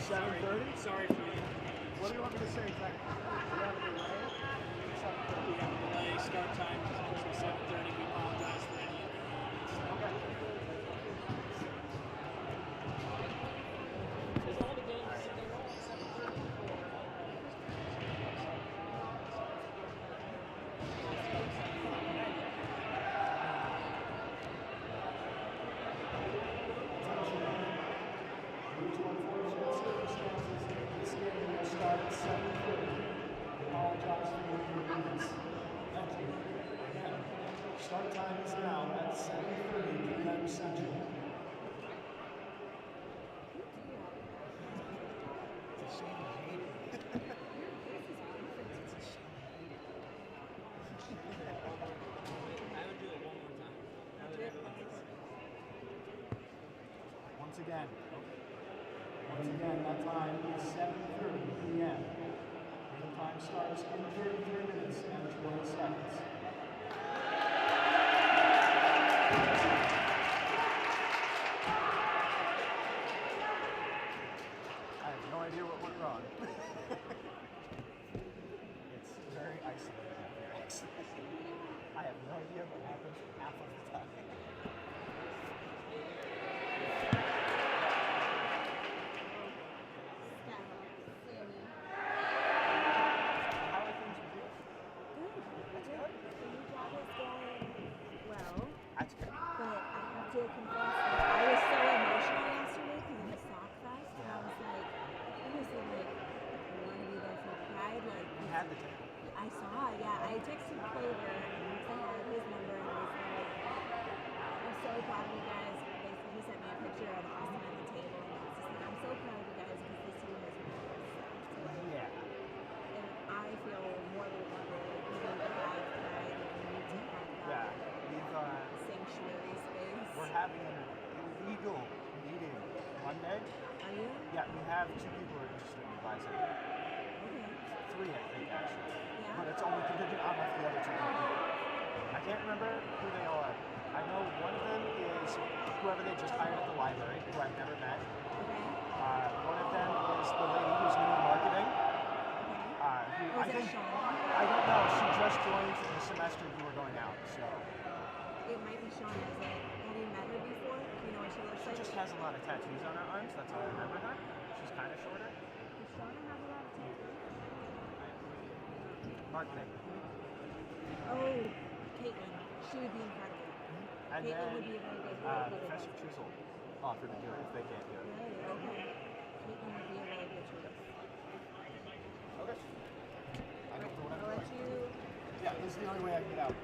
7:30? Sorry for you. What do you want me to say exactly? Do you have a delay? We have a delay. Start time is usually 7:30. We apologize for any inconvenience. Okay. Is all the games they all at 7:30? Due to unfortunate circumstances, this game will start at 7:30. Apologize for the inconvenience. Thank you. Again, start time is now at 7:30 p.m. Central. It's a shame I hate it. It's a shame I hate it. I would do it one more time. Now that everyone's excited. Once again, that time is 7:30 p.m. Game time starts in 33 minutes and 20 seconds. I have no idea what went wrong. It's very isolated out there, actually. I have no idea what happens half of the time. How are things with you? Good. That's good. The new job is going well, That's good. but I have to confess that I was so emotional yesterday because of the Sauk Fest. And I was like, honestly, like, I want to be there for Pride. Like, You had the ticket. I saw, yeah. I texted Clover because I had his number and I was like, I'm so proud of you guys. Basically, he sent me a picture of Austin at the table and I was just like, I'm so proud of you guys because this year has been Yeah. and I feel more than wonder like we need to have Pride and we need to have Yeah. that We've sanctuary space. we're having an illegal meeting Monday. Are you? Yeah, we have 2 people who are interested in advising. Okay. 3, I think, actually. Yeah. But it's only contingent on if the other 2 people. I can't remember who they are. I know one of them is whoever they just hired at the library, who I've never met. Okay. One of them is the lady who's new in marketing. Who Oh, I is that think Shauna? I don't know. She just joined the semester we were going out, so It might be Shauna. Is it? Have you met her before? You know what she looks she like? just has a lot of tattoos on her arms. That's how I remember her. She's kind of shorter. Does Shauna have a lot of tattoos? Marketing. Oh, Caitlin. She would be incredible. And Caitlin then would be a very good Professor Chisel offered to do it if they can't do it. Really? Okay. Caitlin would be a really good choice. Okay. I don't know what I'm I'll let doing. you. Yeah, this is the only way I can get out.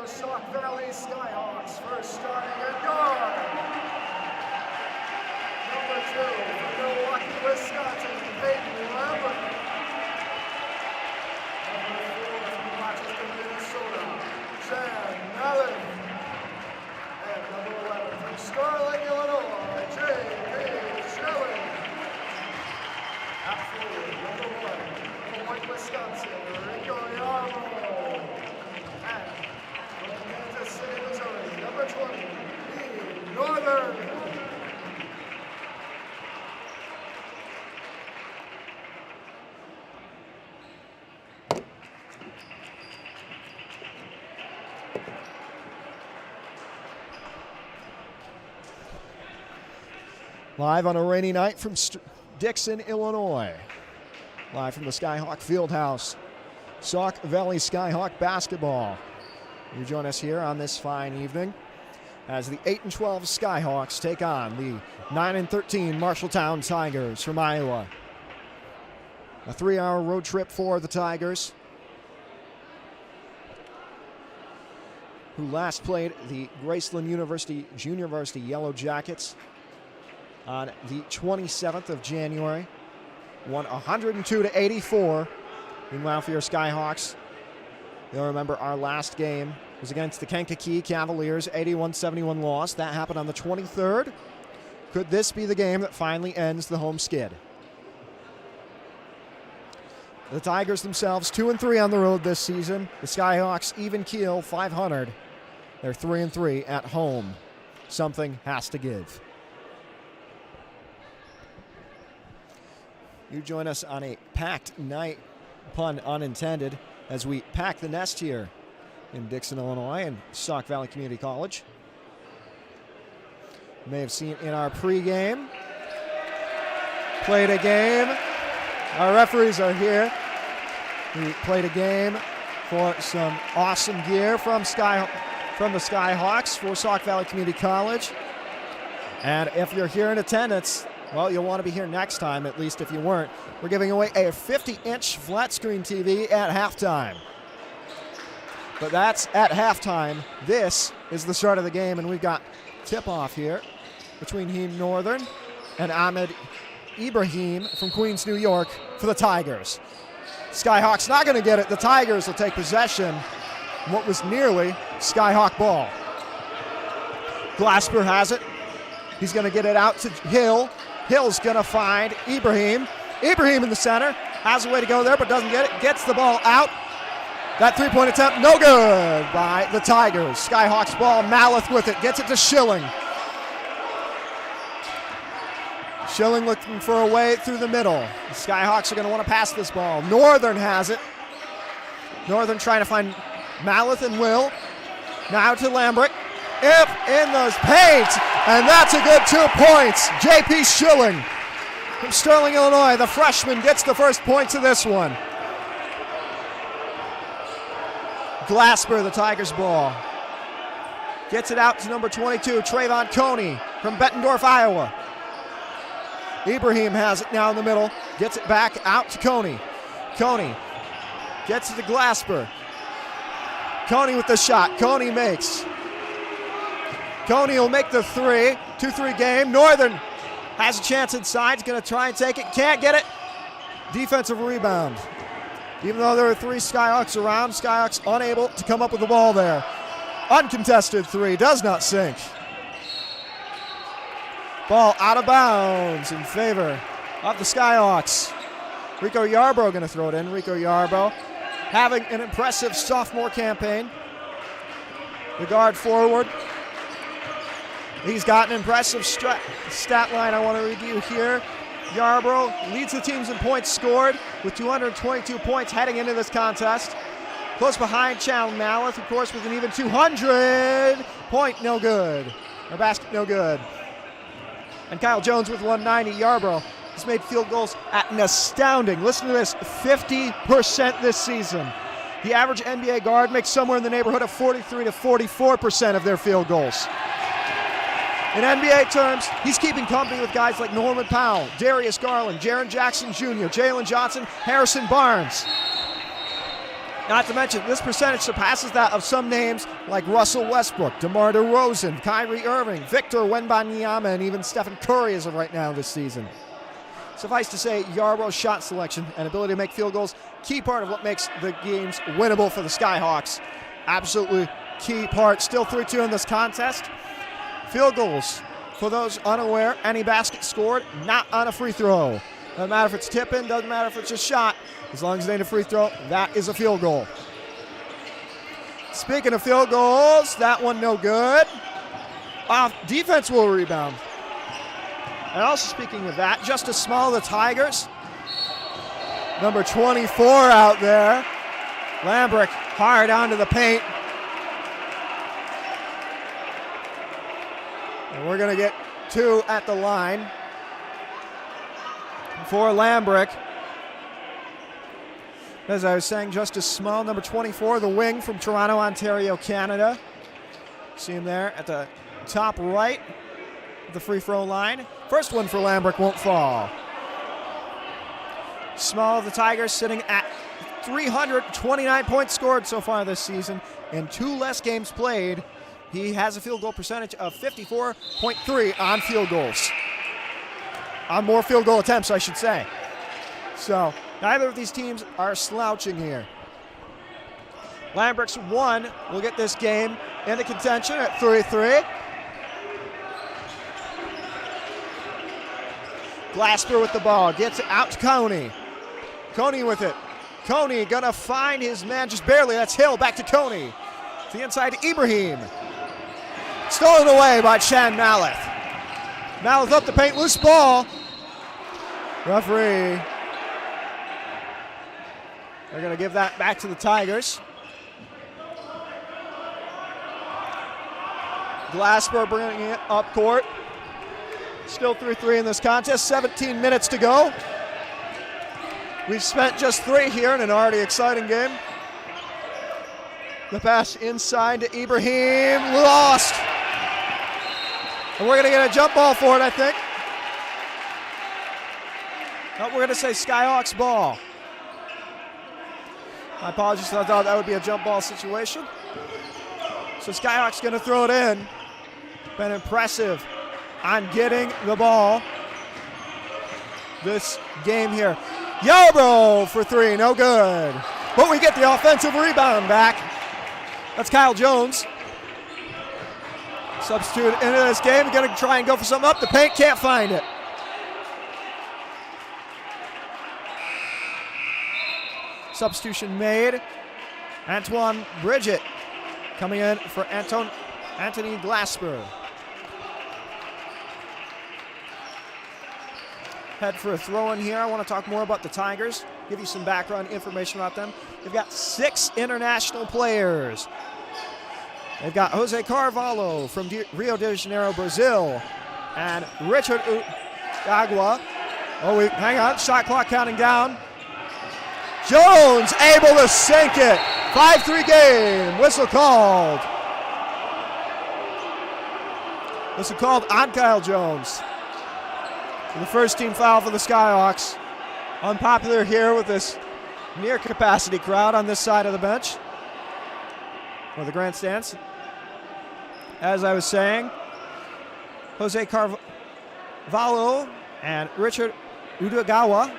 Sauk Valley Skyhawks first starting at guard. Number 2 from Milwaukee, Wisconsin, Peyton Lambert. Number 4 from Rochester, Minnesota, Jan Mellon. And number 11 from Sterling, Illinois, J.P. Schilling. At forward, number 1 from White, Wisconsin, Rico Yarmo. City, Missouri, number 20, Lee Northern. Live on a rainy night from Dixon, Illinois. Live from the Skyhawk Fieldhouse. Sauk Valley Skyhawk basketball. You join us here on this fine evening as the 8-12 Skyhawks take on the 9-13 Marshalltown Tigers from Iowa. A 3-hour road trip for the Tigers, who last played the Graceland University Junior Varsity Yellow Jackets on the 27th of January. Won 102-84. Meanwhile, for your Skyhawks, you'll remember our last game was against the Kankakee Cavaliers, 81-71 loss. That happened on the 23rd. Could this be the game that finally ends the home skid? The Tigers themselves 2-3 on the road this season. The Skyhawks even keel, 500. They're 3-3 at home. Something has to give. You join us on a packed night, pun unintended, as we pack the nest here in Dixon, Illinois, and Sauk Valley Community College. You may have seen in our pregame. Played a game. Our referees are here. We played a game for some awesome gear from the Skyhawks for Sauk Valley Community College. And if you're here in attendance, well, you'll want to be here next time, at least if you weren't. We're giving away a 50-inch flat screen TV at halftime. But that's at halftime. This is the start of the game, and we've got tip-off here between Heem Northern and Ahmed Ibrahim from Queens, New York for the Tigers. Skyhawks not going to get it. The Tigers will take possession. What was nearly Skyhawk ball. Glasper has it. He's going to get it out to Hill. Hill's going to find Ibrahim. Ibrahim in the center. Has a way to go there, but doesn't get it. Gets the ball out. That three-point attempt, no good by the Tigers. Skyhawks ball, Maleth with it. Gets it to Schilling. Schilling looking for a way through the middle. The Skyhawks are going to want to pass this ball. Northern has it. Northern trying to find Maleth and Will. Now to Lambrick. In the paint, and that's a good 2 points. J.P. Schilling from Sterling, Illinois. The freshman gets the first points of this one. Glasper, the Tigers ball. Gets it out to number 22, Trayvon Coney from Bettendorf, Iowa. Ibrahim has it now in the middle. Gets it back out to Coney. Coney gets it to Glasper. Coney with the shot. Coney makes. Coney will make the 3. 2-3 game. Northern has a chance inside. He's going to try and take it. Can't get it. Defensive rebound. Even though there are 3 Skyhawks around, Skyhawks unable to come up with the ball there. Uncontested 3. Does not sink. Ball out of bounds in favor of the Skyhawks. Rico Yarbrough going to throw it in. Rico Yarbrough having an impressive sophomore campaign. The guard forward. He's got an impressive stat line I want to review here. Yarborough leads the teams in points scored with 222 points heading into this contest. Close behind Chown Mallet, of course, with an even 200. Point no good. Or basket no good. And Kyle Jones with 190. Yarborough has made field goals at an astounding, listen to this, 50% this season. The average NBA guard makes somewhere in the neighborhood of 43 to 44% of their field goals. In NBA terms, he's keeping company with guys like Norman Powell, Darius Garland, Jaren Jackson Jr., Jalen Johnson, Harrison Barnes. Not to mention, this percentage surpasses that of some names like Russell Westbrook, DeMar DeRozan, Kyrie Irving, Victor Wembanyama, and even Stephen Curry as of right now this season. Suffice to say, Yarborough's shot selection and ability to make field goals, key part of what makes the games winnable for the Skyhawks. Absolutely key part. Still 3-2 in this contest. Field goals, for those unaware, any basket scored, not on a free throw. Doesn't matter if it's tip-in, doesn't matter if it's a shot. As long as they ain't a free throw, that is a field goal. Speaking of field goals, that one no good. Defense will rebound. And also speaking of that, Justice Small, the Tigers. Number 24 out there. Lambrick hard onto the paint. And we're going to get 2 at the line for Lambrick. As I was saying, Justice Small, number 24, the wing from Toronto, Ontario, Canada. See him there at the top right of the free throw line. First one for Lambrick won't fall. Small of the Tigers sitting at 329 points scored so far this season and 2 less games played. He has a field goal percentage of 54.3 on field goals. On more field goal attempts, I should say. So neither of these teams are slouching here. Lambrick's 1 will get this game into contention at 3-3. Glasper with the ball, gets it out to Coney. Coney with it. Coney gonna find his man just barely. That's Hill, back to Coney. To the inside to Ibrahim. Stolen away by Chan Mallet. Mallet up the paint, loose ball. Referee. They're gonna give that back to the Tigers. Glasper bringing it up court. Still 3-3 in this contest, 17 minutes to go. We've spent just 3 here in an already exciting game. The pass inside to Ibrahim, lost. And we're gonna get a jump ball for it, I think. No, we're gonna say Skyhawks ball. My apologies, I thought that would be a jump ball situation. So Skyhawks gonna throw it in. Been impressive on getting the ball this game here. Yarborough for 3, no good. But we get the offensive rebound back. That's Kyle Jones. Substitute into this game, gonna try and go for something up the paint, can't find it. Substitution made. Antoine Bridget coming in for Anthony Glasper. Head for a throw in here. I want to talk more about the Tigers, give you some background information about them. They've got 6 international players. They've got Jose Carvalho from Rio de Janeiro, Brazil, and Richard Agua. Hang on, shot clock counting down. Jones able to sink it. 5-3 game. Whistle called. Whistle called on Kyle Jones. The first team foul for the Skyhawks. Unpopular here with this near capacity crowd on this side of the bench. Or the grandstands. As I was saying, Jose Carvalho and Richard Udagawa,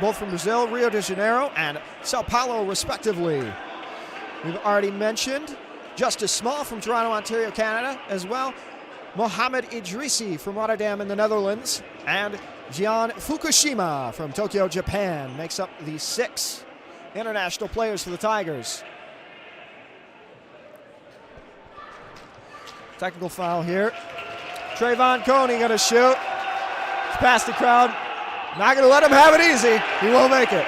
both from Brazil, Rio de Janeiro, and Sao Paulo, respectively. We've already mentioned Justice Small from Toronto, Ontario, Canada, as well. Mohamed Idrissi from Rotterdam in the Netherlands, and Gian Fukushima from Tokyo, Japan, makes up the 6 international players for the Tigers. Technical foul here Trayvon Coney going to shoot. It's past the crowd. Not going to let him have it easy. He won't make it.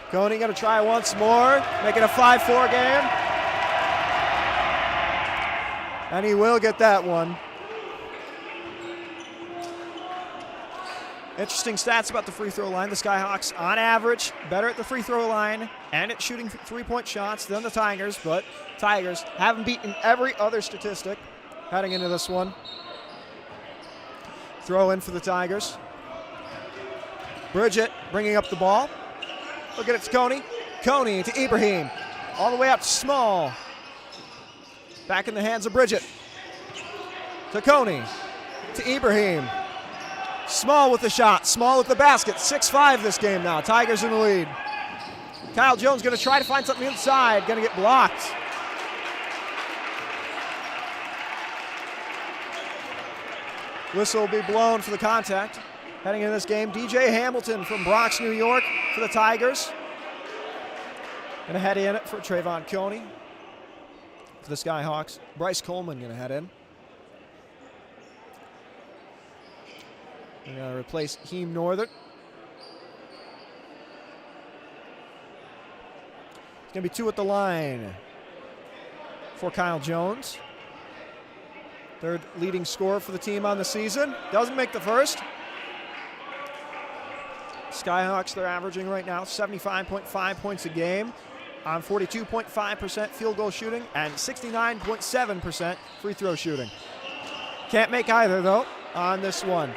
Coney going to try once more, make it a 5-4 game. And he will get that one. Interesting stats about the free throw line. The Skyhawks, on average, better at the free throw line and at shooting three-point shots than the Tigers, but Tigers haven't beaten every other statistic heading into this one. Throw in for the Tigers. Bridget bringing up the ball. Look at it, to Coney. Coney to Ibrahim. All the way out to Small. Back in the hands of Bridget. To Coney. To Ibrahim. Small with the shot. Small with the basket. 6-5 this game now. Tigers in the lead. Kyle Jones going to try to find something inside. Going to get blocked. Whistle will be blown for the contact. Heading into this game, DJ Hamilton from Bronx, New York for the Tigers. Going to head in it for Trayvon Coney. For the Skyhawks, Bryce Coleman going to head in. Going to replace Heem Northern. It's going to be 2 at the line for Kyle Jones. Third leading scorer for the team on the season. Doesn't make the first. Skyhawks, they're averaging right now 75.5 points a game on 42.5% field goal shooting and 69.7% free throw shooting. Can't make either, though, on this one.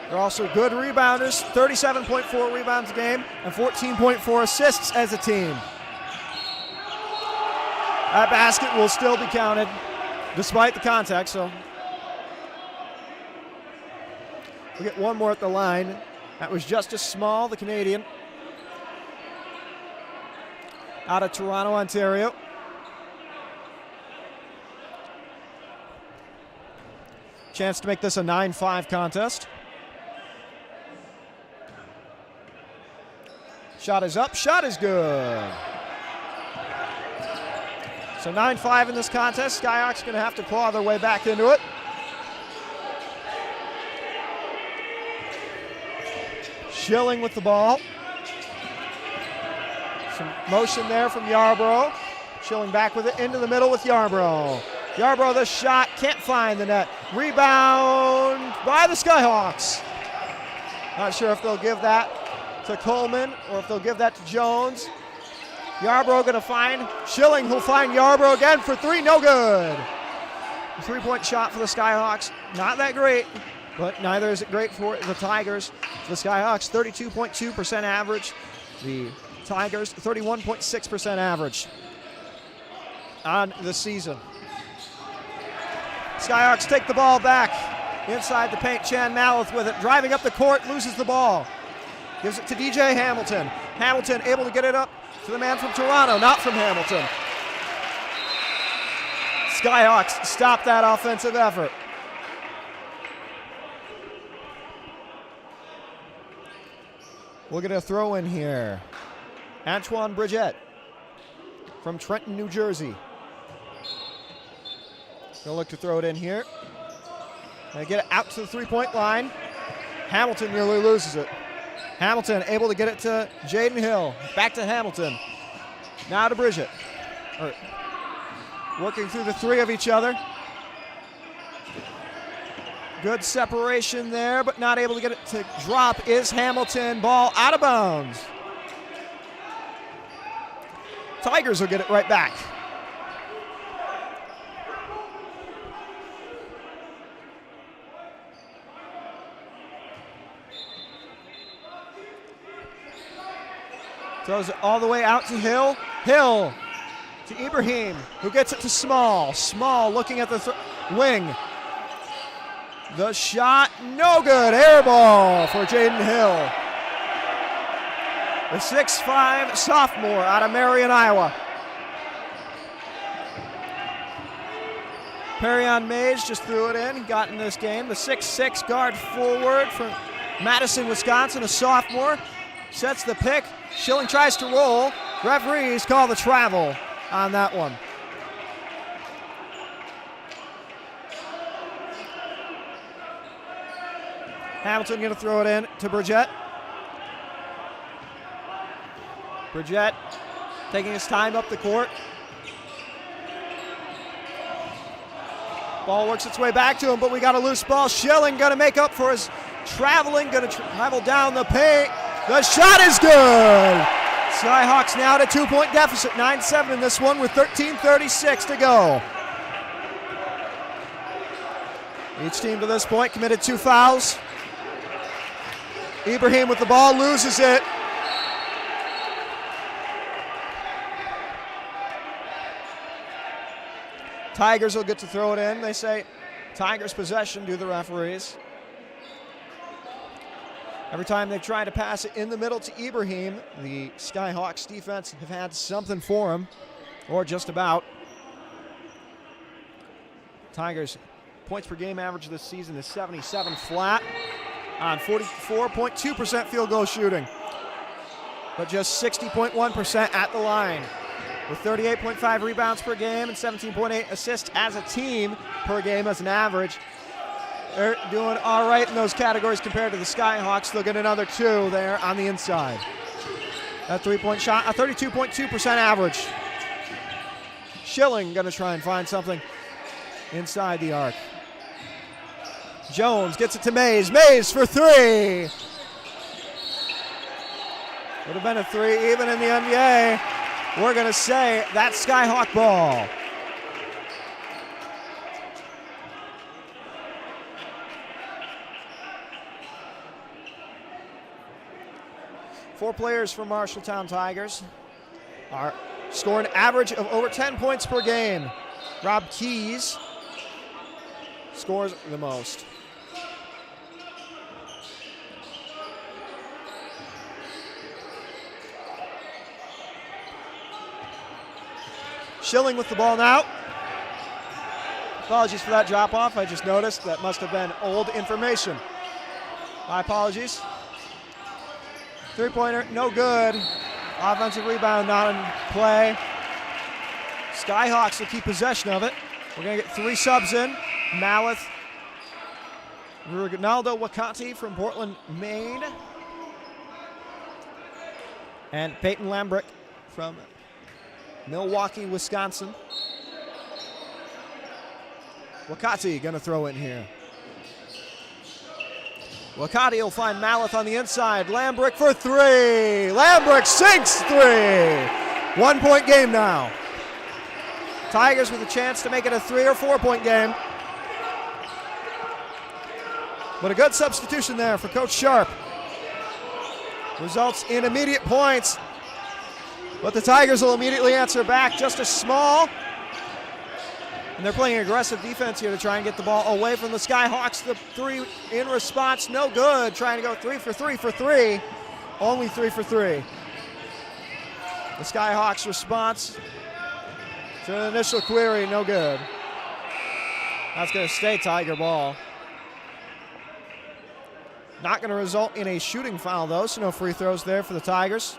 They're also good rebounders, 37.4 rebounds a game and 14.4 assists as a team. That basket will still be counted despite the contact, so we'll get one more at the line. That was Justice Small, the Canadian, out of Toronto, Ontario. Chance to make this a 9-5 contest. Shot is up, shot is good. So 9-5 in this contest. Skyhawks going to have to claw their way back into it. Schilling with the ball. Some motion there from Yarbrough. Schilling back with it into the middle with Yarbrough. Yarbrough, the shot, can't find the net. Rebound by the Skyhawks. Not sure if they'll give that to Coleman or if they'll give that to Jones. Yarbrough going to find Schilling, who'll find Yarbrough again for 3, no good. A 3-point shot for the Skyhawks, not that great, but neither is it great for the Tigers. The Skyhawks, 32.2% average. The Tigers, 31.6% average on the season. Skyhawks take the ball back inside the paint. Chan Malleth with it, driving up the court, loses the ball. Gives it to DJ Hamilton. Hamilton able to get it up to the man from Toronto, not from Hamilton. Skyhawks stop that offensive effort. We'll get a throw in here. Antoine Bridget from Trenton, New Jersey. Gonna look to throw it in here. Gonna get it out to the 3-point line. Hamilton nearly loses it. Hamilton able to get it to Jaden Hill. Back to Hamilton. Now to Bridget. Working through the 3 of each other. Good separation there, but not able to get it to drop is Hamilton. Ball out of bounds. Tigers will get it right back. Throws it all the way out to Hill. Hill to Ibrahim, who gets it to Small. Small looking at the wing. The shot, no good. Air ball for Jaden Hill. The 6'5" sophomore out of Marion, Iowa. Perion Mays just threw it in. He got in this game. The 6'6" guard forward from Madison, Wisconsin, a sophomore. sets the pick. Schilling tries to roll. Referees call the travel on that one. Hamilton going to throw it in to Bridgette. Bridgette taking his time up the court. Ball works its way back to him, but we got a loose ball. Schilling going to make up for his traveling, going to travel down the paint. The shot is good. Skyhawks now at a 2-point deficit, 9-7 in this one with 13:36 to go. Each team to this point committed 2 fouls. Ibrahim with the ball, loses it. Tigers will get to throw it in. They say Tigers possession, do the referees. Every time they've tried to pass it in the middle to Ibrahim, the Skyhawks defense have had something for him, or just about. Tigers points per game average this season is 77 flat on 44.2% field goal shooting, but just 60.1% at the line. With 38.5 rebounds per game and 17.8 assists as a team per game as an average. They're doing all right in those categories compared to the Skyhawks. They'll get another 2 there on the inside. That 3-point shot, a 32.2% average. Schilling gonna try and find something inside the arc. Jones gets it to Mays. Mays for 3. Would have been a 3 even in the NBA. We're going to say that's Skyhawk ball. Four players for Marshalltown Tigers are scoring an average of over 10 points per game. Rob Keys scores the most. Schilling with the ball now. Apologies for that drop off. I just noticed that must have been old information. My apologies. 3-pointer, no good. Offensive rebound not in play. Skyhawks will keep possession of it. We're going to get 3 subs in. Maleth, Ronaldo Wakati from Portland, Maine, and Peyton Lambrick from Milwaukee, Wisconsin. Wakati gonna throw in here. Wakati will find Maleth on the inside. Lambrick for 3. Lambrick sinks 3. 1-point game now. Tigers with a chance to make it a 3 or 4-point game. But a good substitution there for Coach Sharp. Results in immediate points. But the Tigers will immediately answer back just as small. And they're playing aggressive defense here to try and get the ball away from the Skyhawks. The 3 in response, no good. Trying to go 3 for 3 for 3. Only 3 for 3. The Skyhawks response to an initial query, no good. That's going to stay Tiger ball. Not going to result in a shooting foul though, so no free throws there for the Tigers.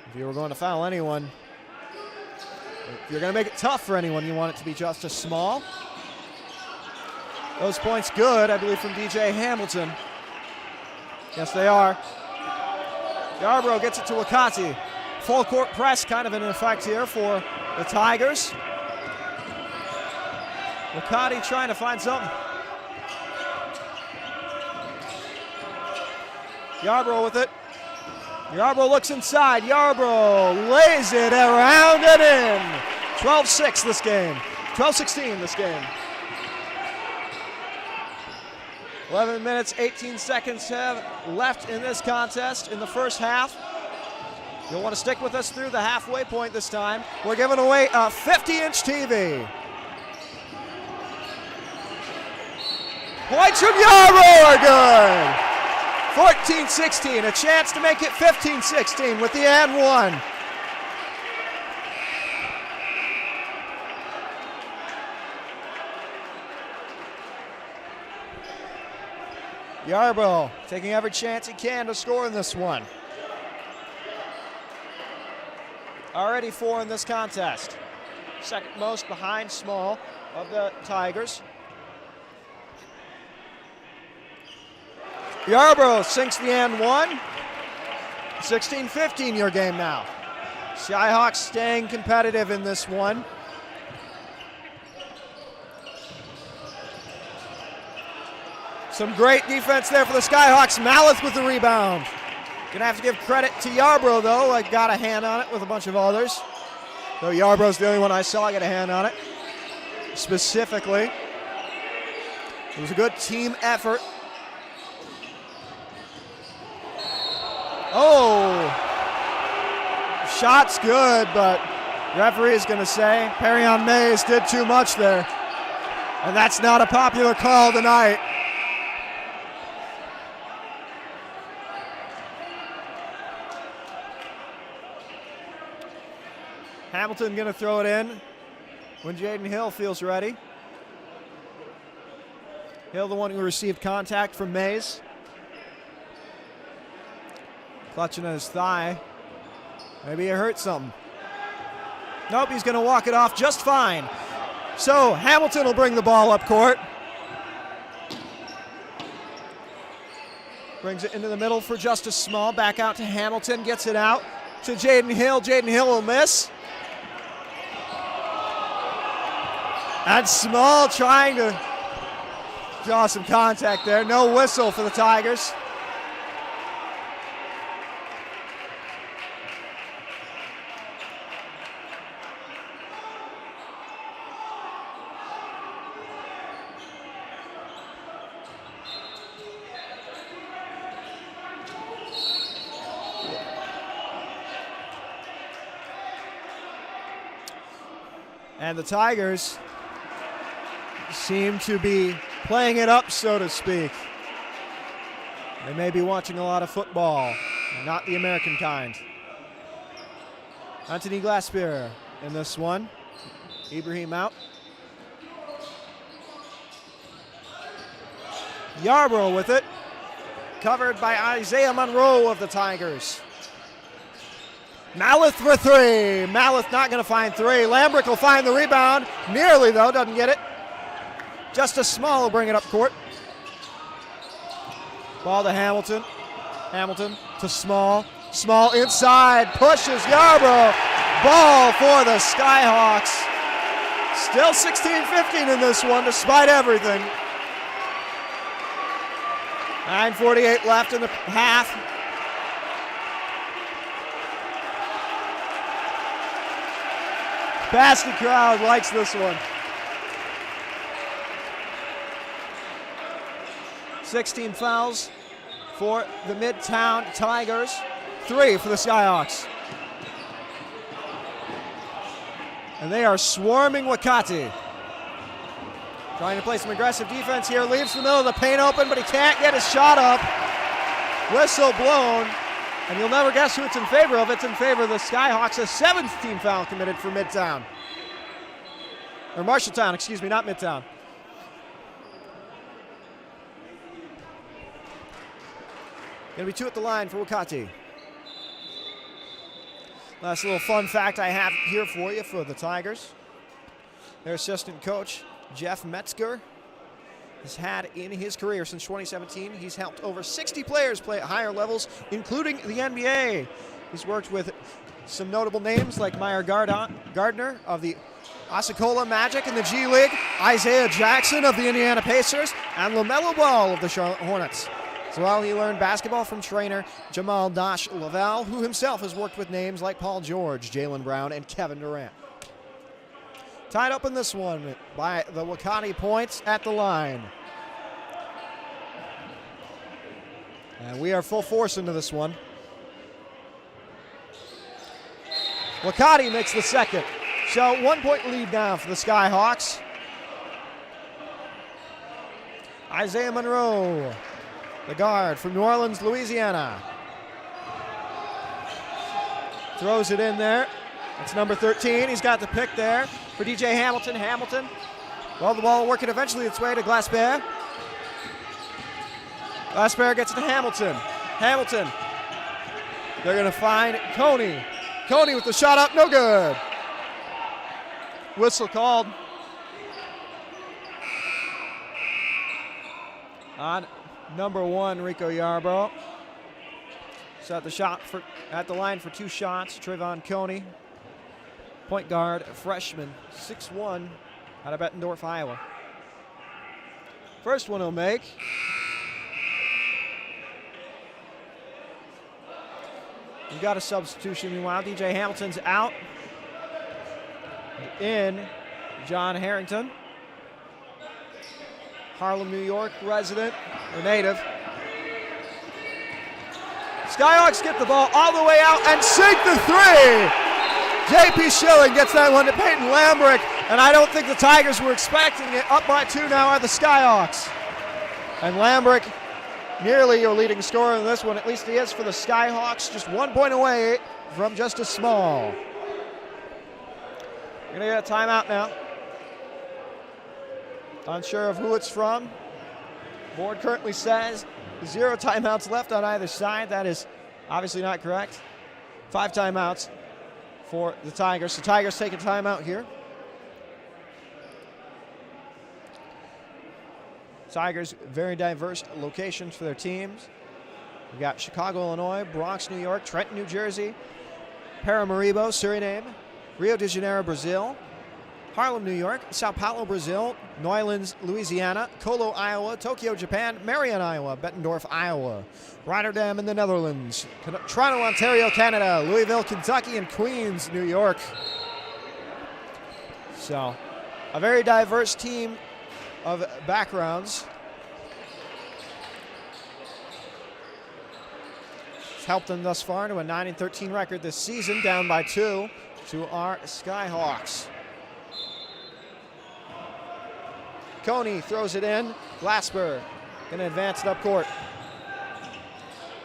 If you were going to foul anyone, if you're going to make it tough for anyone, you want it to be just as small. Those points good, I believe, from DJ Hamilton. Yes, they are. Yarbrough gets it to Wakati. Full court press kind of in effect here for the Tigers. Wakati trying to find something. Yarbrough with it. Yarbrough looks inside. Yarbrough lays it around and in. 12-6 this game. 12-16 this game. 11 minutes, 18 seconds have left in this contest in the first half. You'll want to stick with us through the halfway point this time. We're giving away a 50-inch TV. Points from Yarbrough are good. 14-16, a chance to make it 15-16 with the and one. Yarbrough taking every chance he can to score in this one. Already 4 in this contest. Second most behind Small of the Tigers. Yarbrough sinks the and one. 16-15 your game now. Skyhawks staying competitive in this one. Some great defense there for the Skyhawks. Malleth with the rebound. Gonna have to give credit to Yarbrough though. I got a hand on it with a bunch of others. Though Yarbrough's the only one I saw get a hand on it. Specifically. It was a good team effort. Oh! Shot's good, but referee is gonna say Perrion Mays did too much there. And that's not a popular call tonight. Hamilton going to throw it in when Jaden Hill feels ready. Hill, the one who received contact from Mays. Clutching at his thigh. Maybe he hurt something. Nope, he's going to walk it off just fine. So Hamilton will bring the ball up court. Brings it into the middle for Justice Small. Back out to Hamilton. Gets it out to Jaden Hill. Jaden Hill will miss. And Small trying to draw some contact there. No whistle for the Tigers. And the Tigers seem to be playing it up, so to speak. They may be watching a lot of football, not the American kind. Anthony Glasspear in this one. Ibrahim out. Yarbrough with it. Covered by Isaiah Monroe of the Tigers. Malleth for 3. Malleth not going to find 3. Lambrick will find the rebound. Nearly, though, doesn't get it. Justice Small will bring it up court. Ball to Hamilton. Hamilton to Small. Small inside. Pushes Yarbrough. Ball for the Skyhawks. Still 16-15 in this one, despite everything. 9:48 left in the half. Basti crowd likes this one. 16 fouls for the Midtown Tigers. 3 for the Skyhawks. And they are swarming Wakati. Trying to play some aggressive defense here. Leaves the middle of the paint open, but he can't get his shot up. Whistle blown. And you'll never guess who it's in favor of. It's in favor of the Skyhawks. A 7th team foul committed for Midtown. Or Marshalltown, excuse me, not Midtown. Gonna be 2 at the line for Wakati. Last little fun fact I have here for you for the Tigers. Their assistant coach, Jeff Metzger, has had in his career since 2017, he's helped over 60 players play at higher levels, including the NBA. He's worked with some notable names like Meyer Gardner of the Osceola Magic in the G League, Isaiah Jackson of the Indiana Pacers, and LaMelo Ball of the Charlotte Hornets. So while he learned basketball from trainer Jamal Dash Laval, who himself has worked with names like Paul George, Jaylen Brown, and Kevin Durant. Tied up in this one by the Wakati points at the line. And we are full force into this one. Wakati makes the second. So 1-point lead now for the Skyhawks. Isaiah Monroe, the guard from New Orleans, Louisiana. Throws it in there. It's number 13. He's got the pick there for DJ Hamilton. Hamilton. Well, the ball working eventually its way to Glasspear. Glassberg gets it to Hamilton. Hamilton. They're going to find Coney. Coney with the shot up, no good. Whistle called on number 1, Rico Yarbrough. Set the shot at the line for 2 shots. Trayvon Coney, point guard, freshman, 6'1", out of Bettendorf, Iowa. First one he'll make. We've got a substitution meanwhile. DJ Hamilton's out. In John Harrington, Harlem, New York resident or native. Skyhawks get the ball all the way out and sink the 3. J.P. Schilling gets that one to Peyton Lambrick, and I don't think the Tigers were expecting it. Up by 2 now are the Skyhawks. And Lambrick, nearly your leading scorer in this one, at least he is for the Skyhawks, just 1 point away from just a small. We're going to get a timeout now. Unsure of who it's from. Board currently says 0 timeouts left on either side. That is obviously not correct. 5 timeouts for the Tigers. The Tigers take a timeout here. Tigers, very diverse locations for their teams. We've got Chicago, Illinois, Bronx, New York, Trenton, New Jersey, Paramaribo, Suriname, Rio de Janeiro, Brazil, Harlem, New York, Sao Paulo, Brazil, New Orleans, Louisiana, Colo, Iowa, Tokyo, Japan, Marion, Iowa, Bettendorf, Iowa, Rotterdam in the Netherlands, Toronto, Ontario, Canada, Louisville, Kentucky, and Queens, New York. So, a very diverse team of backgrounds. It's helped them thus far to a 9-13 record this season, down by 2 to our Skyhawks. Coney throws it in. Glassberg going to advance it up court.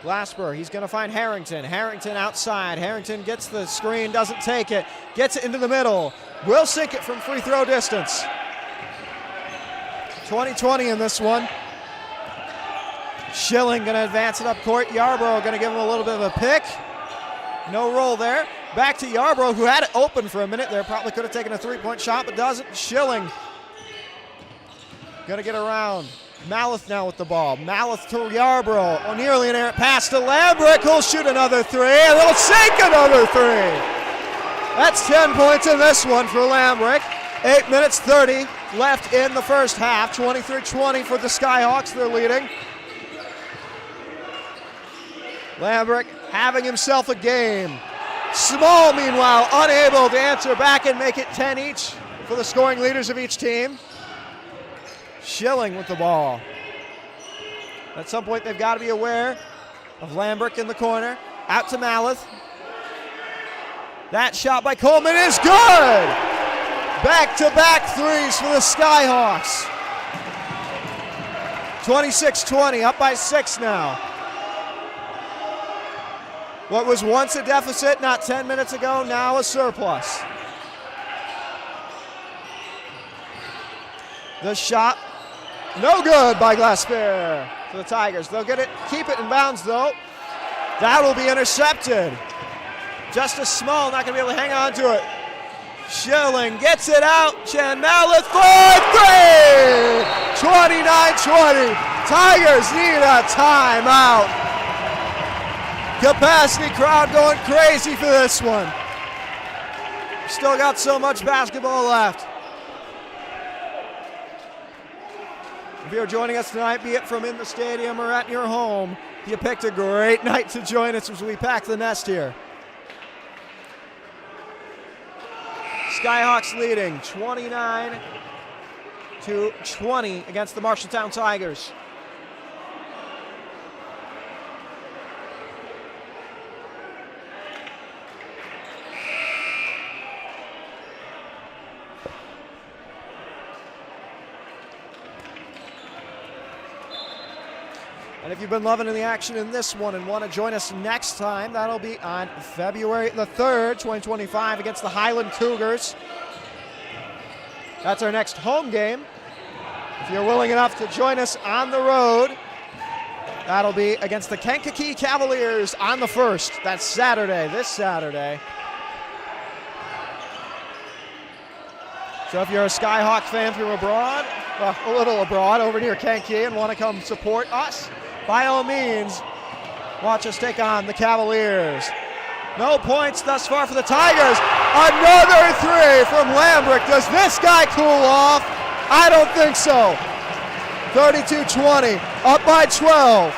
Glassberg, he's going to find Harrington. Harrington outside. Harrington gets the screen, doesn't take it. Gets it into the middle. Will sink it from free throw distance. 20-20 in this one. Schilling going to advance it up court. Yarbrough going to give him a little bit of a pick. No roll there. Back to Yarbrough, who had it open for a minute there. Probably could have taken a 3-point shot, but doesn't. Schilling going to get around. Maleth now with the ball. Maleth to Yarbrough. Oh, nearly an errant pass to Lambrick. He'll shoot another 3, and he'll sink another 3. That's 10 points in this one for Lambrick. 8 minutes 30 left in the first half. 23-20 for the Skyhawks. They're leading. Lambrick having himself a game. Small, meanwhile, unable to answer back and make it 10 each for the scoring leaders of each team. Schilling with the ball. At some point, they've got to be aware of Lambrick in the corner. Out to Maleth. That shot by Coleman is good! Back-to-back threes for the Skyhawks. 26-20, up by 6 now. What was once a deficit not 10 minutes ago, now a surplus. The shot, no good by Glassberg for the Tigers. They'll get it, keep it in bounds though. That will be intercepted. Justice Small not going to be able to hang on to it. Schilling gets it out. Chan Maleth for 3! 29-20. Tigers need a timeout. Capacity crowd going crazy for this one. Still got so much basketball left. If you're joining us tonight, be it from in the stadium or at your home, you picked a great night to join us as we pack the nest here. Skyhawks leading 29-20 against the Marshalltown Tigers. And if you've been loving the action in this one and want to join us next time, that'll be on February the 3rd, 2025 against the Highland Cougars. That's our next home game. If you're willing enough to join us on the road That'll be against the Kankakee Cavaliers on the 1st. That's Saturday, this Saturday. So if you're a Skyhawk fan from abroad, well, a little abroad, over near Kankakee and want to come support us, by all means, watch us take on the Cavaliers. No points thus far for the Tigers. Another three from Lambrick. Does this guy cool off? I don't think so. 32-20, up by 12.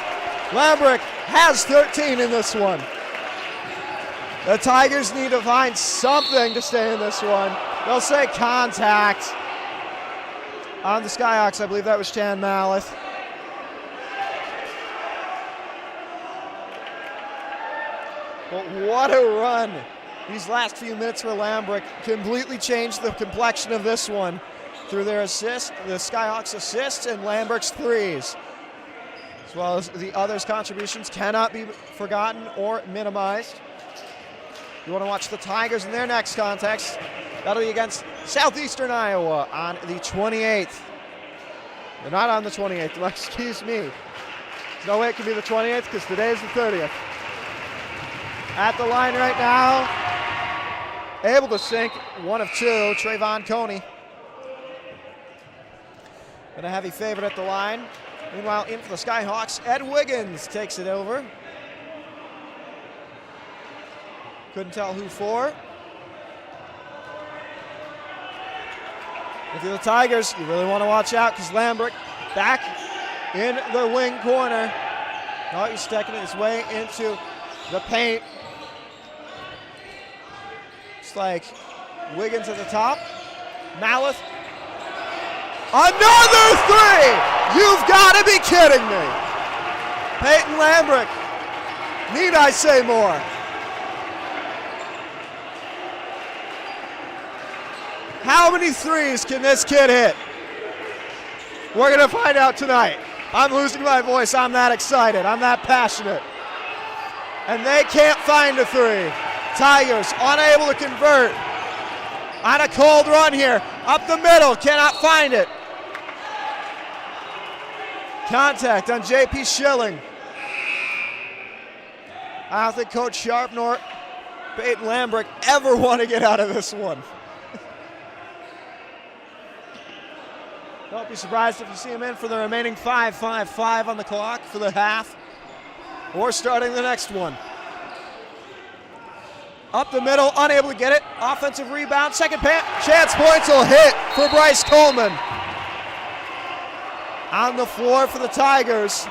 Lambrick has 13 in this one. The Tigers need to find something to stay in this one. They'll say contact on the Skyhawks. I believe that was Chan Maleth. But what a run. These last few minutes for Lambrick completely changed the complexion of this one through their assist, the Skyhawks assists and Lambrick's threes. As well as the others' contributions cannot be forgotten or minimized. You want to watch the Tigers in their next contest. That'll be against Southeastern Iowa on the 28th. They're not on the 28th, excuse me. There's no way it could be the 28th because today is the 30th. At the line right now, able to sink one of two, Trayvon Coney. And a heavy favorite at the line. Meanwhile, in for the Skyhawks, Ed Wiggins takes it over. Couldn't tell who for. If you're the Tigers, you really want to watch out because Lambrick back in the wing corner. Oh, he's sticking his way into the paint. It's like Wiggins at the top. Maleth. Another three! You've got to be kidding me. Peyton Lambrick. Need I say more? How many threes can this kid hit? We're going to find out tonight. I'm losing my voice. I'm that excited. I'm that passionate. And they can't find a three. Tigers unable to convert. On a cold run here. Up the middle. Cannot find it. Contact on J.P. Schilling. I don't think Coach Sharp nor Peyton Lambrick ever want to get out of this one. Don't be surprised if you see him in for the remaining 5:55 on the clock for the half, or starting the next one. Up the middle, unable to get it. Offensive rebound, second chance points will hit for Bryce Coleman. On the floor for the Tigers.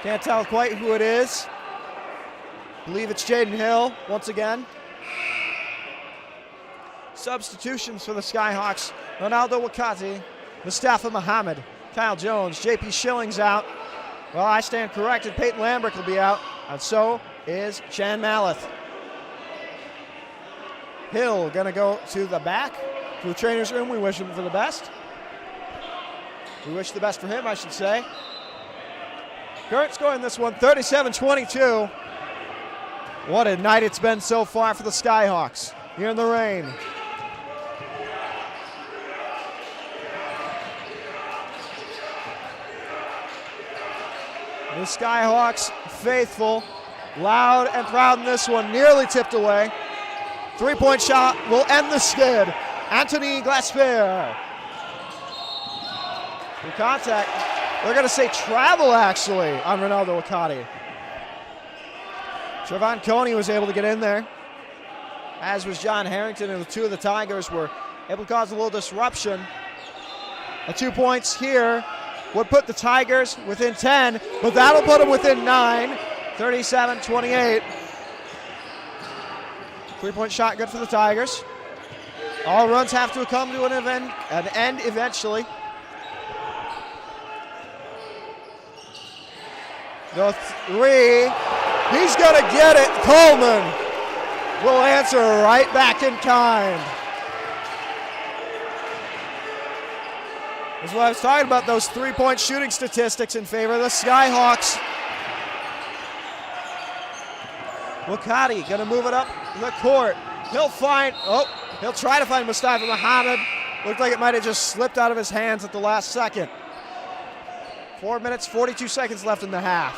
Can't tell quite who it is. Believe it's Jaden Hill once again. Substitutions for the Skyhawks. Ronaldo Wakati, Mustafa Muhammad, Kyle Jones, J.P. Schilling's out. Well, I stand corrected. Peyton Lambrick will be out, and so is Chan Maleth. Hill gonna go to the back, to the trainer's room. We wish him for the best. We wish the best for him, I should say. Current score in this one, 37-22. What a night it's been so far for the Skyhawks here in the rain. The Skyhawks faithful, loud and proud in this one, nearly tipped away. Three-point shot will end the skid. Anthony Glasper. The contact, they're going to say travel actually on Ronaldo Wakati. Trayvon Coney was able to get in there, as was John Harrington, and the two of the Tigers were able to cause a little disruption. 2 points here would put the Tigers within 10, but that'll put them within 9, 37-28. Three-point shot good for the Tigers. All runs have to come to an end eventually. The three, he's gonna get it. Coleman will answer right back in kind. That's what I was talking about, those three-point shooting statistics in favor of the Skyhawks. Wakati gonna move it up the court. He'll try to find Mustafa Muhammad. Looked like it might have just slipped out of his hands at the last second. 4 minutes, 42 seconds left in the half.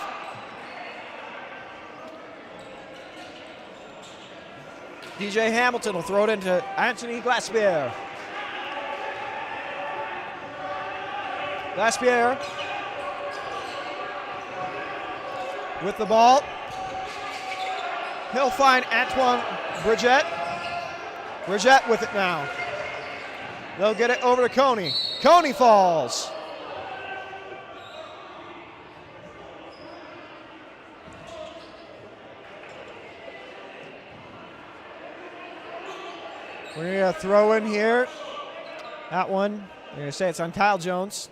DJ Hamilton will throw it into Anthony Glaspier. Glaspier with the ball. He'll find Antoine Bridget. Bridget with it now. They'll get it over to Coney. Coney falls. We're going to throw in here. That one, they're going to say it's on Kyle Jones.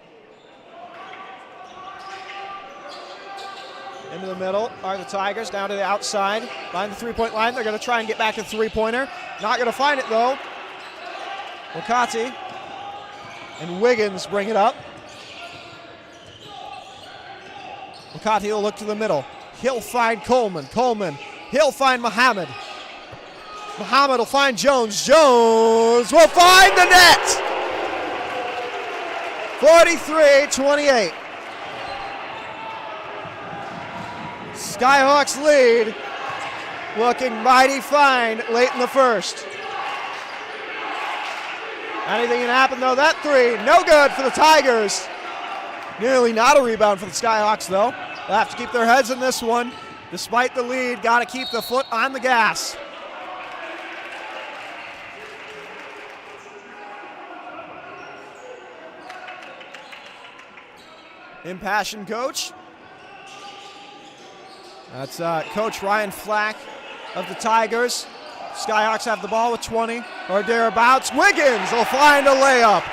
Into the middle are the Tigers, down to the outside. Behind the three-point line, they're going to try and get back to the three-pointer. Not going to find it, though. Wakati and Wiggins bring it up. Wakati will look to the middle. He'll find Coleman. Coleman, he'll find Muhammad. Muhammad will find Jones. Jones will find the net. 43-28. Skyhawks lead, looking mighty fine late in the first. Anything can happen though. That three, no good for the Tigers. Nearly not a rebound for the Skyhawks though. They'll have to keep their heads in this one. Despite the lead, got to keep the foot on the gas. Impassioned coach. That's Coach Ryan Flack of the Tigers. Skyhawks have the ball with 20 or thereabouts. Wiggins will find a layup.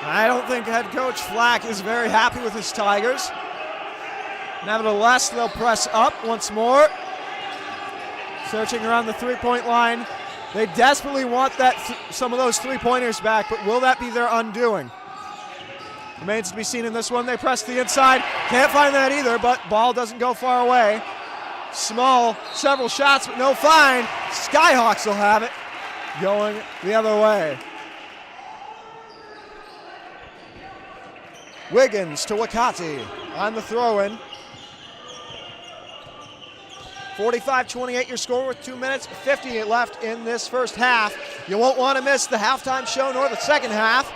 I don't think head coach Flack is very happy with his Tigers. Nevertheless, they'll press up once more. Searching around the three-point line. They desperately want some of those three-pointers back, but will that be their undoing? Remains to be seen in this one. They press the inside. Can't find that either, but ball doesn't go far away. Small, several shots, but no find. Skyhawks will have it going the other way. Wiggins to Wakati on the throw-in. 45-28 your score with 2 minutes 50 left in this first half. You won't want to miss the halftime show nor the second half.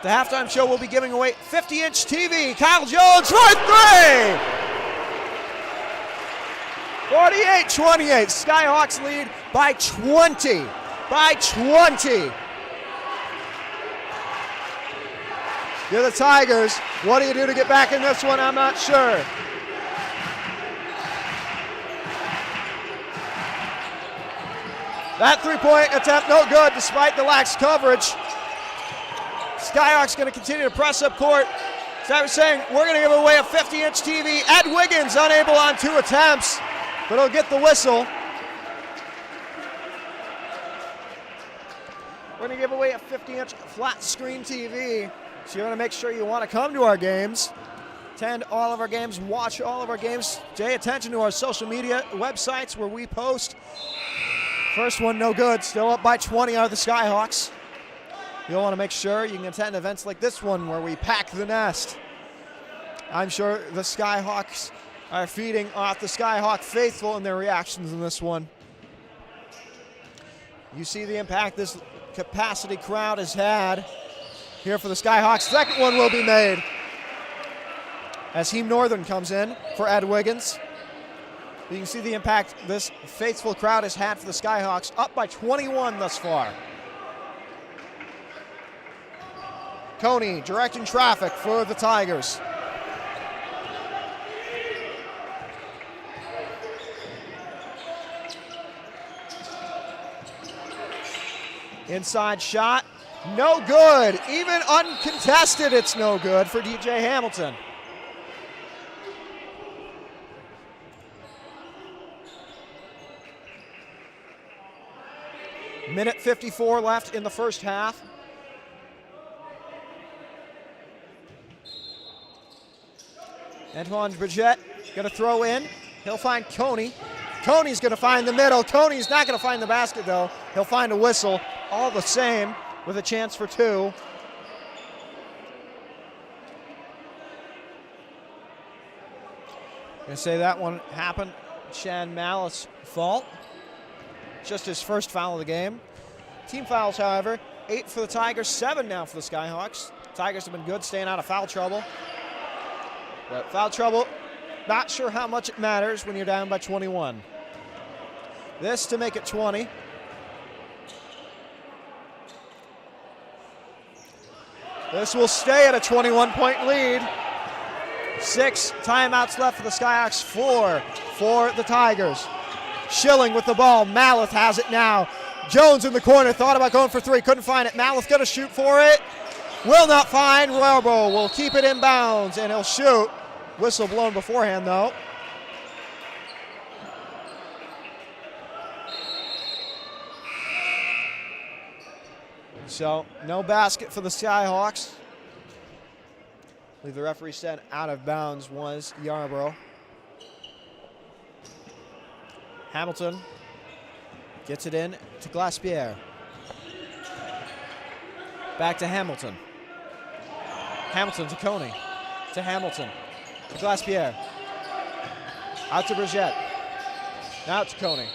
The halftime show will be giving away 50-inch TV. Kyle Jones for three! 48-28. Skyhawks lead by 20. By 20. You're the Tigers. What do you do to get back in this one? I'm not sure. That three-point attempt no good despite the lax coverage. Skyhawks going to continue to press up court. As I was saying, we're going to give away a 50-inch TV. Ed Wiggins unable on 2 attempts, but he'll get the whistle. We're going to give away a 50-inch flat screen TV. So you want to make sure you want to come to our games, attend all of our games, watch all of our games. Pay attention to our social media websites where we post. First one no good, still up by 20 are the Skyhawks. You'll want to make sure you can attend events like this one where we pack the nest. I'm sure the Skyhawks are feeding off the Skyhawk faithful in their reactions in this one. You see the impact this capacity crowd has had here for the Skyhawks. Second one will be made as Heem Northern comes in for Ed Wiggins. You can see the impact this faithful crowd has had for the Skyhawks, up by 21 thus far. Coney directing traffic for the Tigers. Inside shot, no good. Even uncontested, it's no good for DJ Hamilton. Minute 54 left in the first half. Antoine Bridget going to throw in. He'll find Coney. Coney's going to find the middle. Coney's not going to find the basket, though. He'll find a whistle. All the same, with a chance for 2. Gonna say that one happened. Shan Malice's fault. Just his first foul of the game. Team fouls, however, 8 for the Tigers, 7 now for the Skyhawks. Tigers have been good staying out of foul trouble. But foul trouble, not sure how much it matters when you're down by 21. This to make it 20. This will stay at a 21-point lead. 6 timeouts left for the Skyhawks, 4 for the Tigers. Schilling with the ball. Maleth has it now. Jones in the corner, thought about going for 3, couldn't find it. Maleth gonna shoot for it. Will not find. Robo will keep it in bounds, and he'll shoot. Whistle blown beforehand, though. So, no basket for the Skyhawks. I believe the referee said out of bounds was Yarborough. Hamilton gets it in to Glaspierre. Back to Hamilton. Hamilton to Coney. To Hamilton. To Glaspierre. Out to Bridgette. Now to Coney.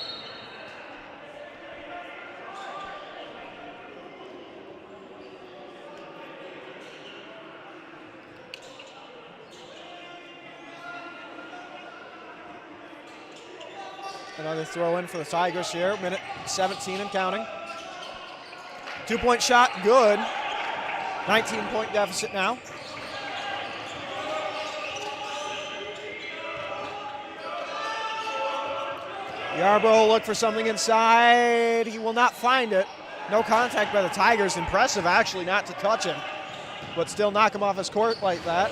Another throw in for the Tigers here. Minute 17 and counting. 2-point shot, good. 19-point deficit now. Yarborough will look for something inside. He will not find it. No contact by the Tigers. Impressive, actually, not to touch him. But still knock him off his court like that.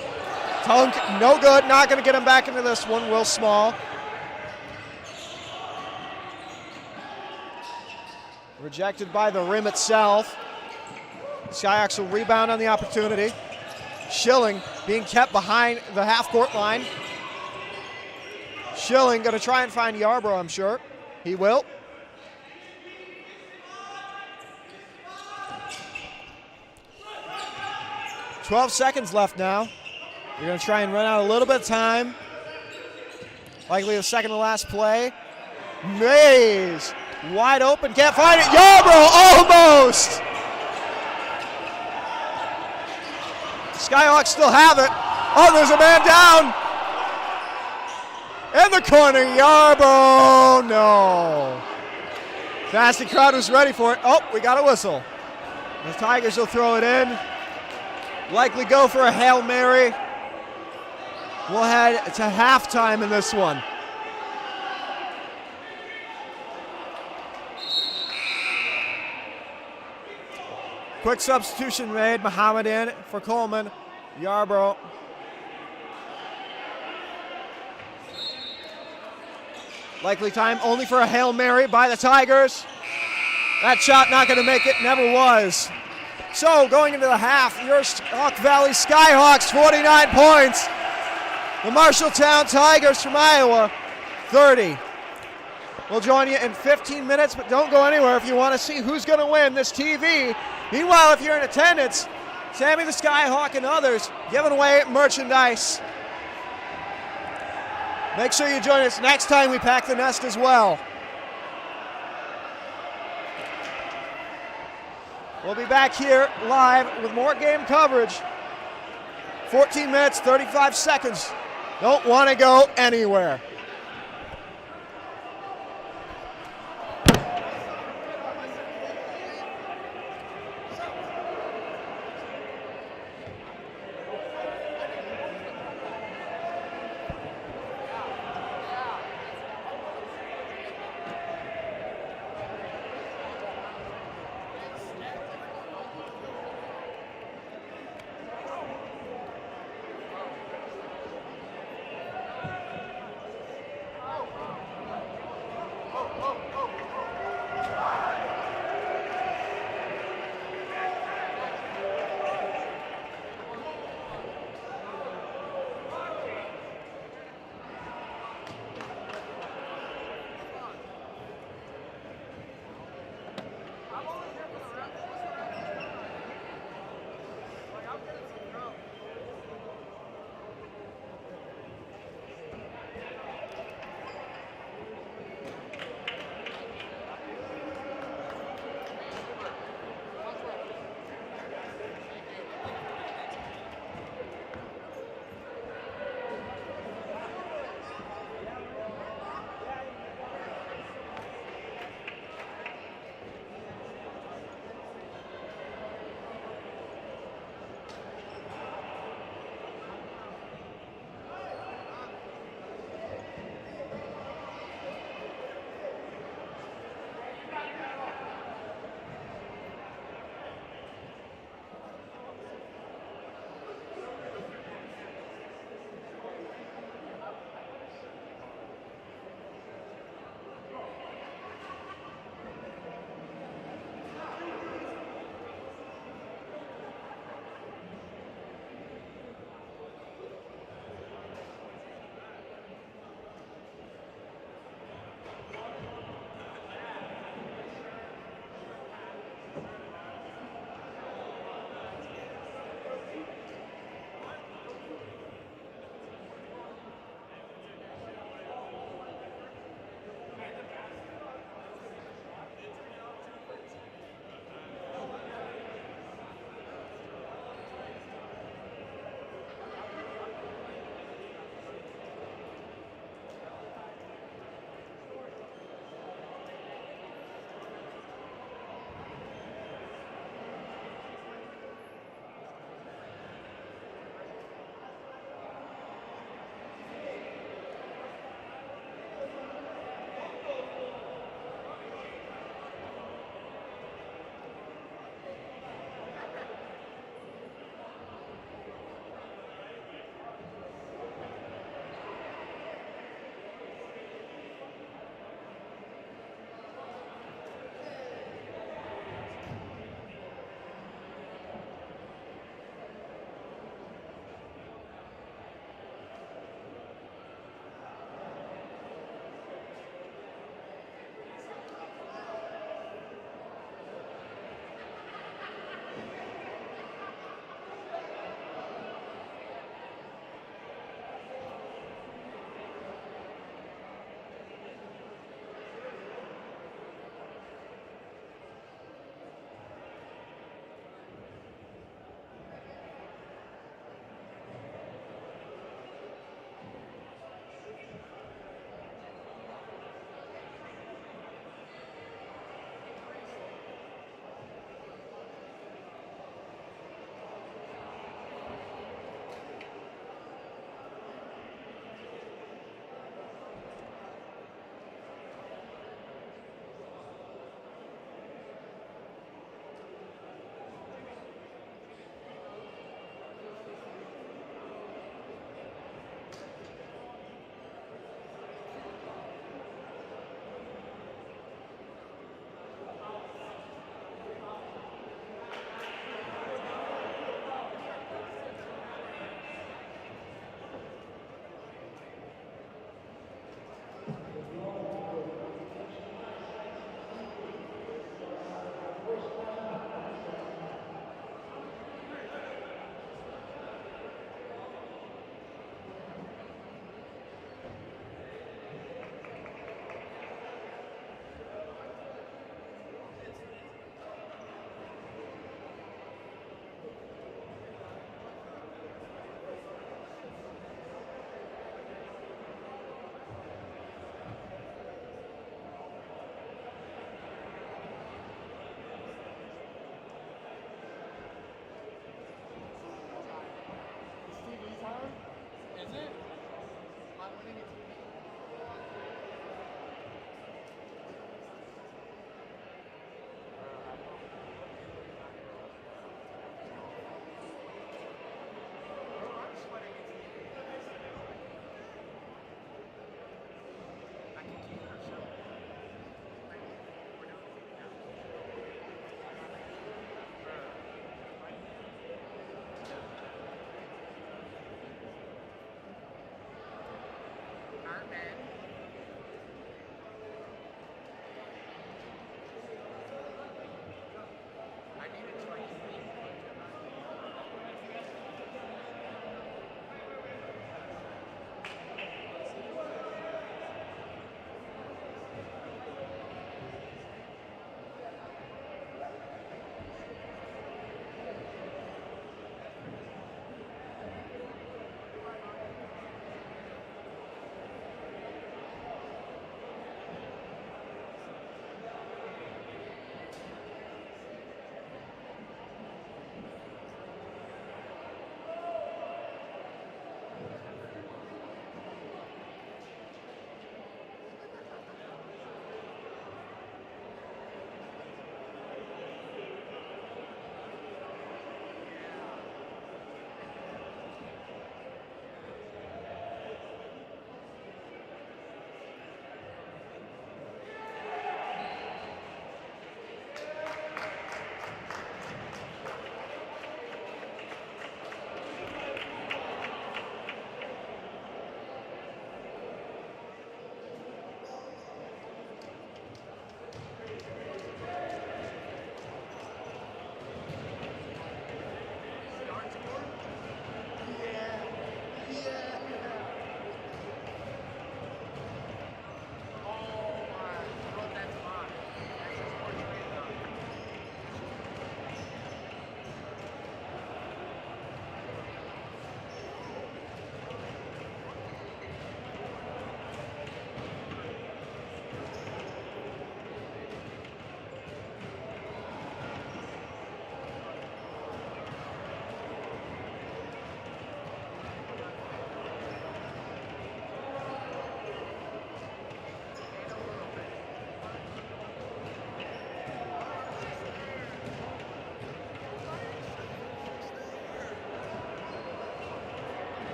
Tunk, no good. Not going to get him back into this one. Will Small. Rejected by the rim itself. Skyhawks will rebound on the opportunity. Schilling being kept behind the half-court line. Schilling going to try and find Yarborough, I'm sure. He will. "12 seconds left now. You're going to try and run out a little bit of time. Likely the second to last play. Mays. Wide open, can't find it. Yarborough, almost! Skyhawks still have it. Oh, there's a man down. In the corner, Yarborough, no. Nasty crowd was ready for it. Oh, we got a whistle. The Tigers will throw it in. Likely go for a Hail Mary. We'll head to halftime in this one. Quick substitution made. Muhammad in for Coleman. Yarborough. Likely time only for a Hail Mary by the Tigers. That shot not going to make it. Never was. So going into the half, your Sauk Valley Skyhawks, 49 points. The Marshalltown Tigers from Iowa, 30. We'll join you in 15 minutes, but don't go anywhere if you want to see who's going to win this TV. Meanwhile, if you're in attendance, Sammy the Skyhawk and others giving away merchandise. Make sure you join us next time we pack the nest as well. We'll be back here live with more game coverage. 14 minutes, 35 seconds. Don't want to go anywhere.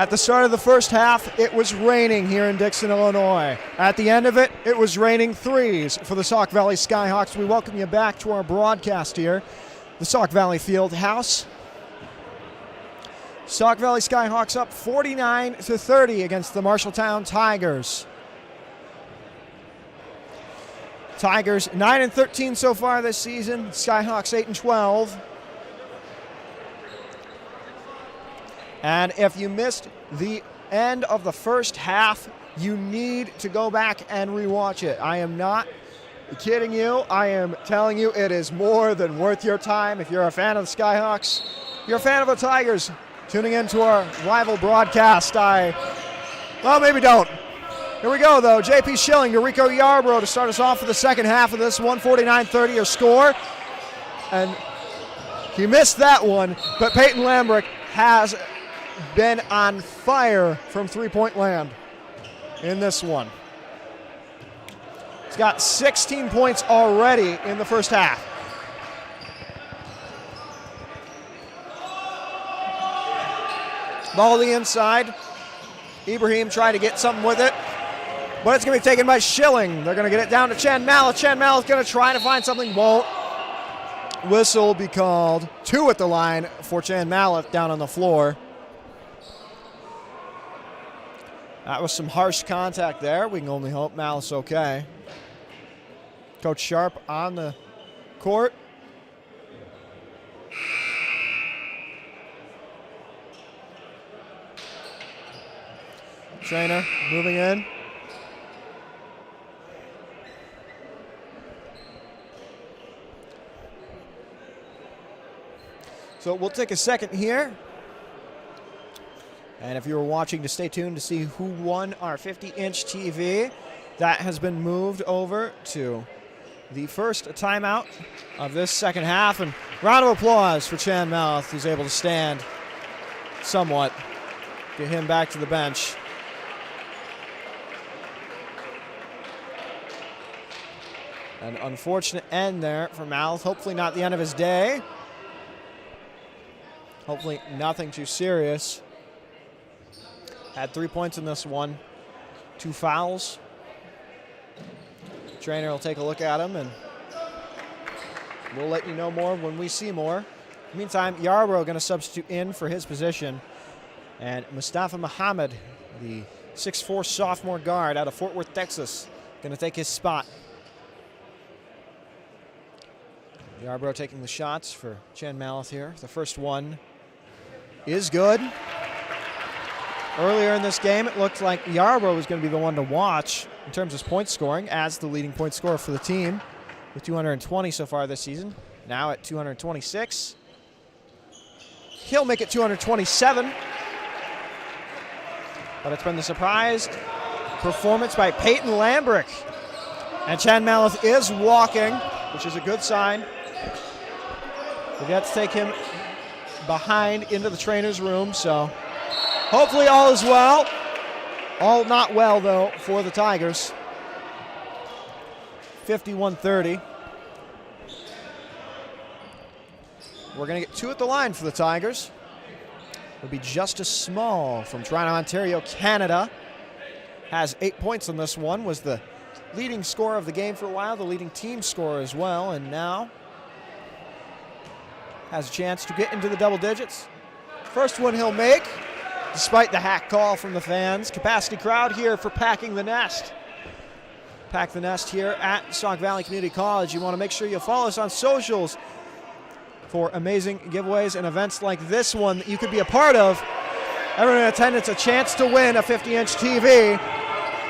At the start of the first half, it was raining here in Dixon, Illinois. At the end of it, it was raining threes for the Sauk Valley Skyhawks. We welcome you back to our broadcast here, the Sauk Valley Field House. Sauk Valley Skyhawks up 49-30 against the Marshalltown Tigers. Tigers 9-13 so far this season. Skyhawks 8-12. And if you missed the end of the first half, you need to go back and rewatch it. I am not kidding you. I am telling you it is more than worth your time. If you're a fan of the Skyhawks, if you're a fan of the Tigers, tuning into our rival broadcast, well, maybe don't. Here we go, though. J.P. Schilling to Rico Yarbrough to start us off for the second half of this 149-30 your score. And he missed that one, but Peyton Lambrick has been on fire from three-point land in this one. He's got 16 points already in the first half. Ball to the inside. Ibrahim tried to get something with it, but it's going to be taken by Schilling. They're going to get it down to Chan Mallett. Chan Mallett's going to try to find something, won't. Whistle will be called. 2 at the line for Chan Mallett down on the floor. That was some harsh contact there. We can only hope Mallett's okay. Coach Sharp on the court. Trainer moving in. So we'll take a second here. And if you were watching, to stay tuned to see who won our 50-inch TV. That has been moved over to the first timeout of this second half. And round of applause for Chan Mallett, who's able to stand somewhat. Get him back to the bench. An unfortunate end there for Mallett. Hopefully not the end of his day. Hopefully nothing too serious. Had 3 points in this one. 2 fouls. Trainer will take a look at him, and we'll let you know more when we see more. Meantime, Yarbrough going to substitute in for his position. And Mustafa Muhammad, the 6'4" sophomore guard out of Fort Worth, Texas, going to take his spot. Yarbrough taking the shots for Chan Mallett here. The first one is good. Earlier in this game, it looked like Yarbrough was going to be the one to watch in terms of point scoring as the leading point scorer for the team with 220 so far this season. Now at 226. He'll make it 227. But it's been the surprise performance by Peyton Lambrick. And Chan Mallett is walking, which is a good sign. We got to take him behind into the trainer's room, so hopefully all is well. All not well, though, for the Tigers. 51-30. We're going to get 2 at the line for the Tigers. It'll be Justice Small from Toronto, Ontario, Canada. Has 8 points on this one. Was the leading scorer of the game for a while, the leading team scorer as well, and now has a chance to get into the double digits. First one he'll make, despite the hack call from the fans. Capacity crowd here for Packing the Nest. Pack the Nest here at Sauk Valley Community College. You want to make sure you follow us on socials for amazing giveaways and events like this one that you could be a part of. Everyone in attendance a chance to win a 50-inch TV,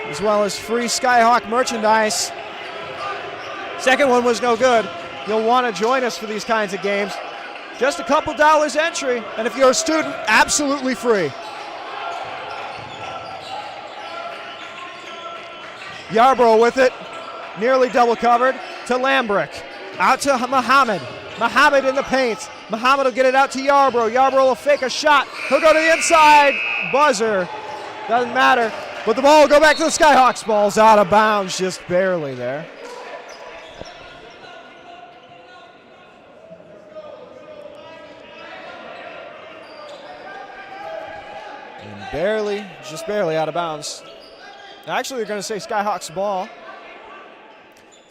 as well as free Skyhawk merchandise. Second one was no good. You'll want to join us for these kinds of games. Just a couple dollars entry, and if you're a student, absolutely free. Yarbrough with it, nearly double covered to Lambrick. Out to Muhammad. Muhammad in the paint. Muhammad will get it out to Yarbrough. Yarbrough will fake a shot. He'll go to the inside. Buzzer. Doesn't matter. But the ball will go back to the Skyhawks. Ball's out of bounds just barely there. And just barely out of bounds. Actually, they're going to say Skyhawks ball.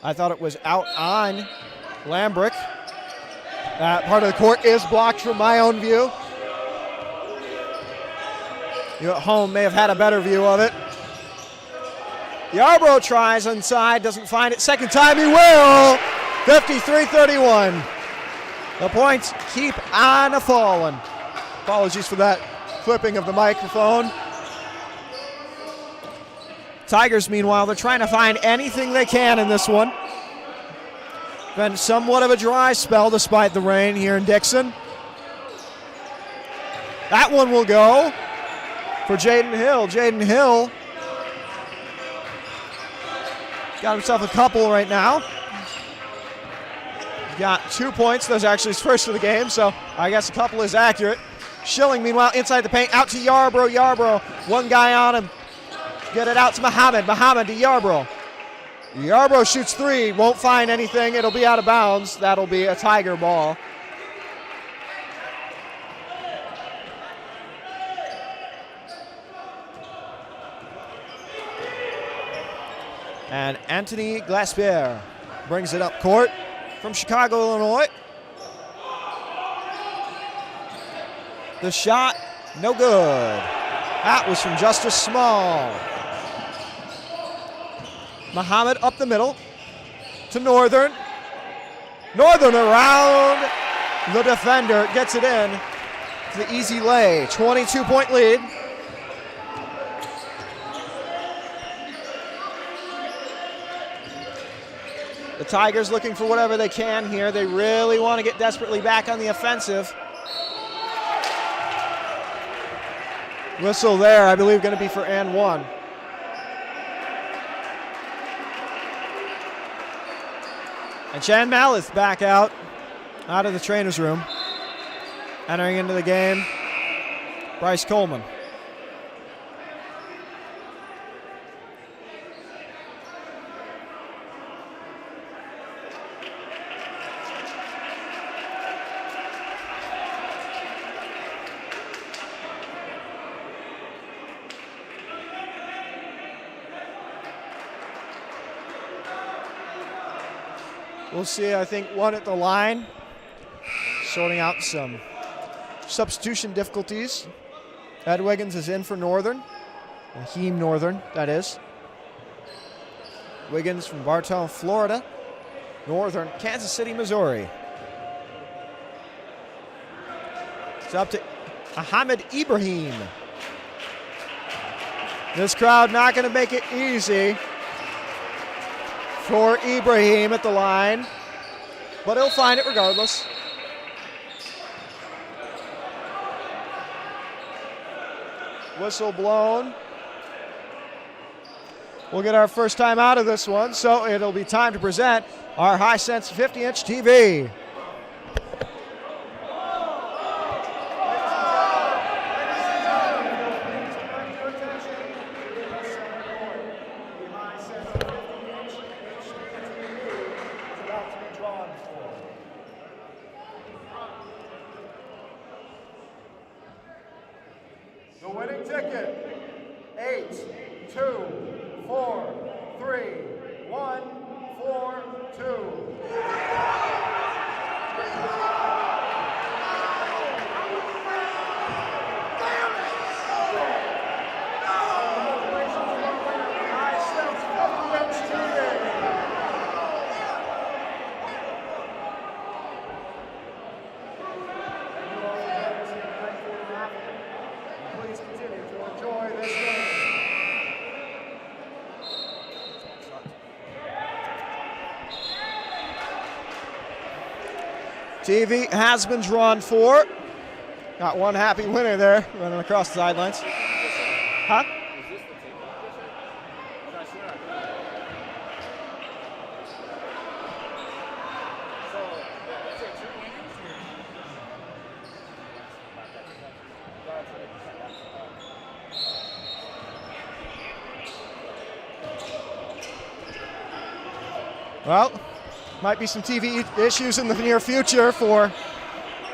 I thought it was out on Lambrick. That part of the court is blocked from my own view. You at home may have had a better view of it. Yarbrough tries inside, doesn't find it. Second time he will. 53-31. The points keep on falling. Apologies for that flipping of the microphone. Tigers, meanwhile, they're trying to find anything they can in this one. Been somewhat of a dry spell despite the rain here in Dixon. That one will go for Jaden Hill. Jaden Hill got himself a couple right now. Got 2 points. Those are actually his first of the game, so I guess a couple is accurate. Schilling, meanwhile, inside the paint, out to Yarbrough. Yarbrough, one guy on him. Get it out to Muhammad. Muhammad to Yarbrough. Yarbrough shoots three, won't find anything. It'll be out of bounds. That'll be a Tiger ball. And Anthony Glaspierre brings it up court from Chicago, Illinois. The shot, no good. That was from Justice Small. Muhammad up the middle to Northern. Northern around the defender, gets it in to the easy lay. 22-point lead. The Tigers looking for whatever they can here. They really want to get desperately back on the offensive. Whistle there, I believe, going to be for and one. And Chan Malith back out of the trainer's room. Entering into the game, Bryce Coleman. We'll see, I think, one at the line. Sorting out some substitution difficulties. Ed Wiggins is in for Northern. Haheem Northern, that is. Wiggins from Bartow, Florida. Northern, Kansas City, Missouri. It's up to Ahmed Ibrahim. This crowd not going to make it easy for Ibrahim at the line, but he'll find it regardless. Whistle blown. We'll get our first time out of this one, so it'll be time to present our Hisense 50-inch TV. The winning ticket, 8243142. Please continue to enjoy this game. TV has been drawn for. Got one happy winner there running across the sidelines. Huh? Well, might be some TV issues in the near future for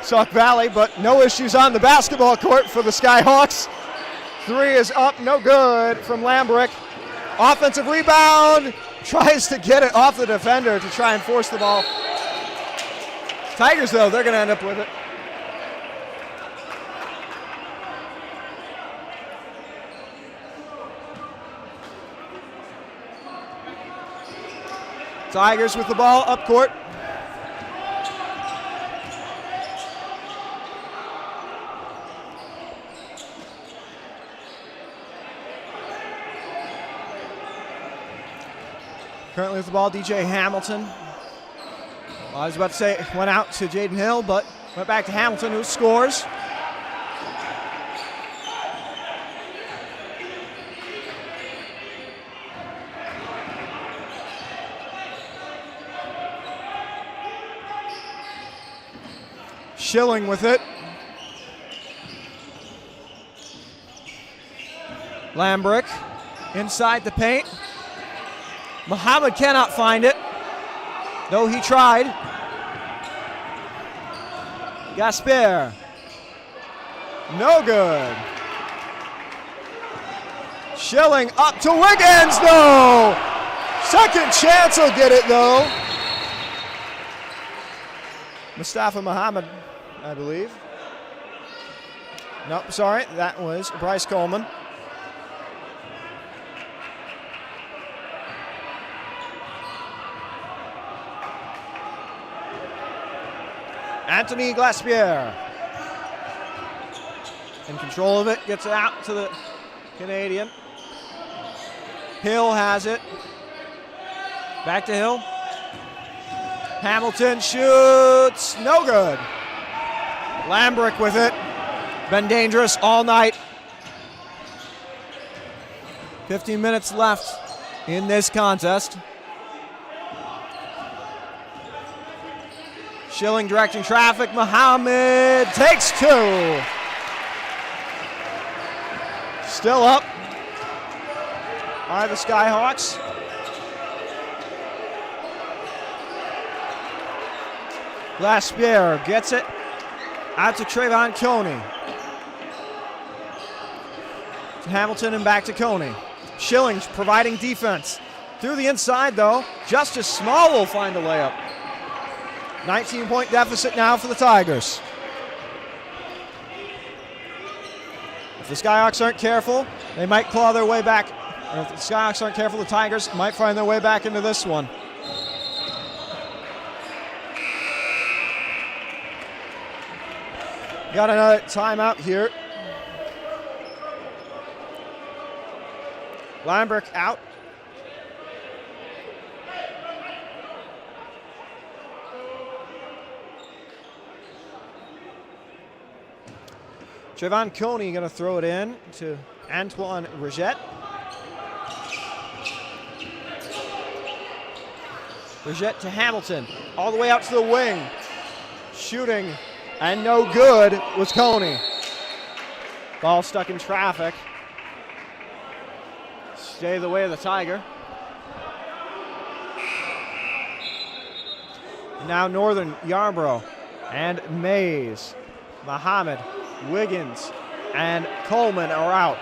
Sauk Valley, but no issues on the basketball court for the Skyhawks. Three is up, no good from Lambrick. Offensive rebound, tries to get it off the defender to try and force the ball. Tigers, though, they're going to end up with it. Tigers with the ball up court. Currently with the ball, DJ Hamilton. I was about to say went out to Jaden Hill, but went back to Hamilton, who scores. Schilling with it. Lambrick inside the paint. Muhammad cannot find it, though he tried. Gaspar. No good. Schilling up to Wiggins. No! Second chance will get it, though. Mustafa Muhammad, I believe. Nope, sorry, that was Bryce Coleman. Anthony Glaspier in control of it, gets it out to the Canadian. Hill has it. Back to Hill. Hamilton shoots, no good. Lambrick with it. Been dangerous all night. 15 minutes left in this contest. Schilling directing traffic. Muhammad takes two. Still up are the Skyhawks. Glaspier gets it out to Trayvon Coney. To Hamilton and back to Coney. Schilling providing defense. Through the inside though, Justice Small will find a layup. 19-point deficit now for the Tigers. If the Skyhawks aren't careful, they might claw their way back. Or if the Skyhawks aren't careful, the Tigers might find their way back into this one. Got another timeout here. Lambrick out. Trayvon Coney going to throw it in to Antoine Rigette. Rigette to Hamilton, all the way out to the wing. Shooting, and no good was Coney. Ball stuck in traffic. Stay the way of the Tiger. Now Northern Yarborough and Mays. Muhammad, Wiggins, and Coleman are out.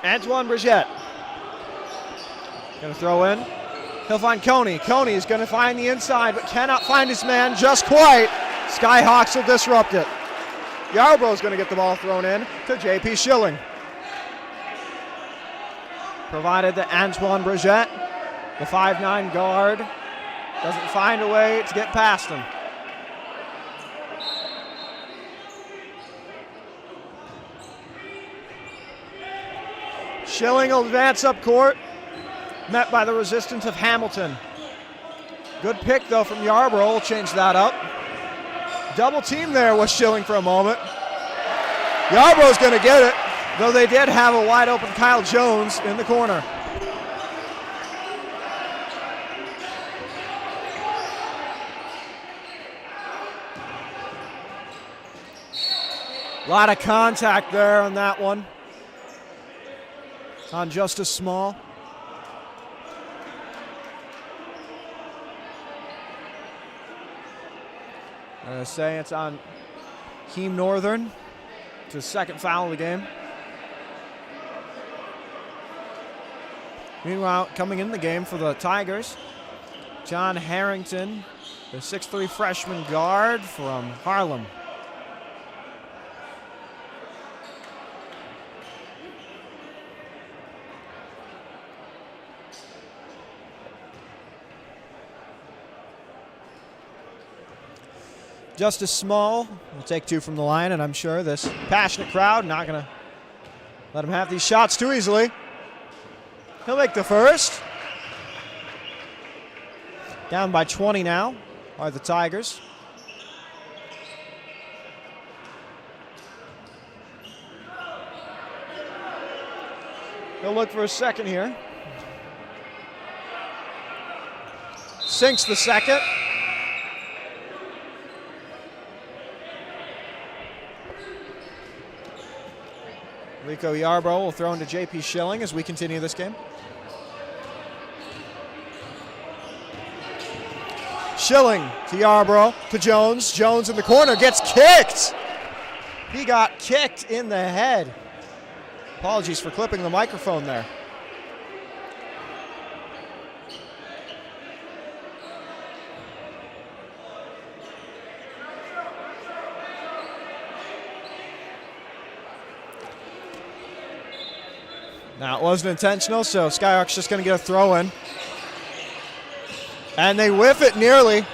Antoine Rigette going to throw in. He'll find Coney. Coney is going to find the inside, but cannot find his man just quite. Skyhawks will disrupt it. Yarborough is going to get the ball thrown in to J.P. Schilling. Provided to Antoine Rigette, the 5'9" guard, doesn't find a way to get past him. Schilling will advance up court, met by the resistance of Hamilton. Good pick though from Yarborough, will change that up. Double team there was Schilling for a moment. Yarborough's going to get it, though they did have a wide open Kyle Jones in the corner. A lot of contact there on that one. It's on Justice Small. And I say it's on Keene Northern. It's his second foul of the game. Meanwhile, coming in the game for the Tigers, John Harrington, the 6'3" freshman guard from Harlem. Justice Small will take 2 from the line, and I'm sure this passionate crowd not going to let him have these shots too easily. He'll make the first. Down by 20 now are the Tigers. He'll look for a second here. Sinks the second. Rico Yarbrough will throw into J.P. Schilling as we continue this game. Schilling to Yarbrough to Jones. Jones in the corner gets kicked. He got kicked in the head. Apologies for clipping the microphone there. Now, it wasn't intentional, so Skyhawks just going to get a throw in. And they whiff it nearly.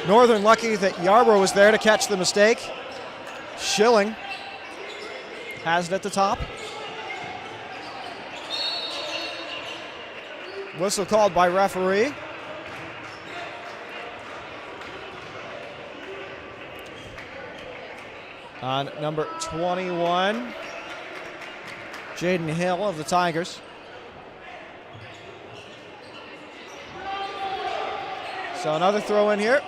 Northern lucky that Yarbrough was there to catch the mistake. Schilling has it at the top. Whistle called by referee. On number 21. Jaden Hill of the Tigers. So another throw in here.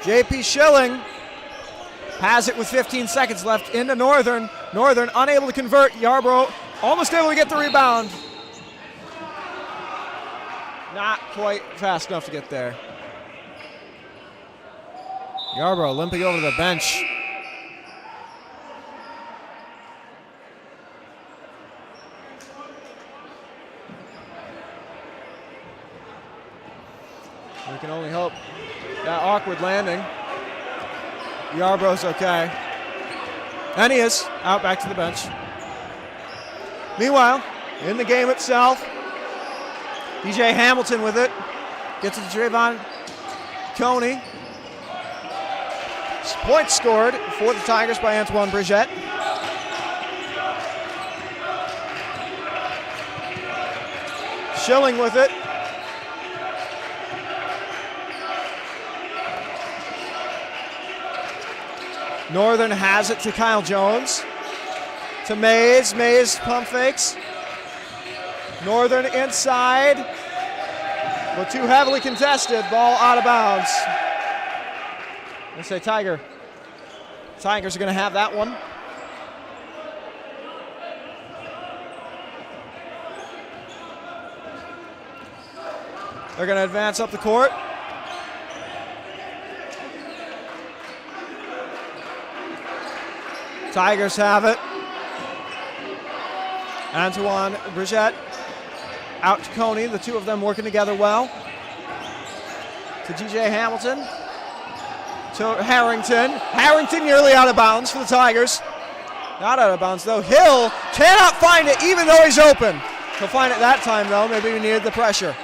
J.P. Schilling has it with 15 seconds left into Northern. Northern unable to convert. Yarbrough almost able to get the rebound. Not quite fast enough to get there. Yarbrough limping over to the bench. We can only hope that awkward landing. Yarbrough's okay. And he is out back to the bench. Meanwhile, in the game itself, DJ Hamilton with it. Gets it to Trayvon Coney. Points scored for the Tigers by Antoine Bridgette. Schilling with it. Northern has it to Kyle Jones. To Mays. Mays pump fakes. Northern inside. But too heavily contested. Ball out of bounds. I say Tigers are going to have that one. They're going to advance up the court. Tigers have it. Antoine Bridgette out to Coney. The two of them working together well. To DJ Hamilton. To Harrington. Harrington nearly out of bounds for the Tigers. Not out of bounds though. Hill cannot find it even though he's open. He'll find it that time though. Maybe he needed the pressure.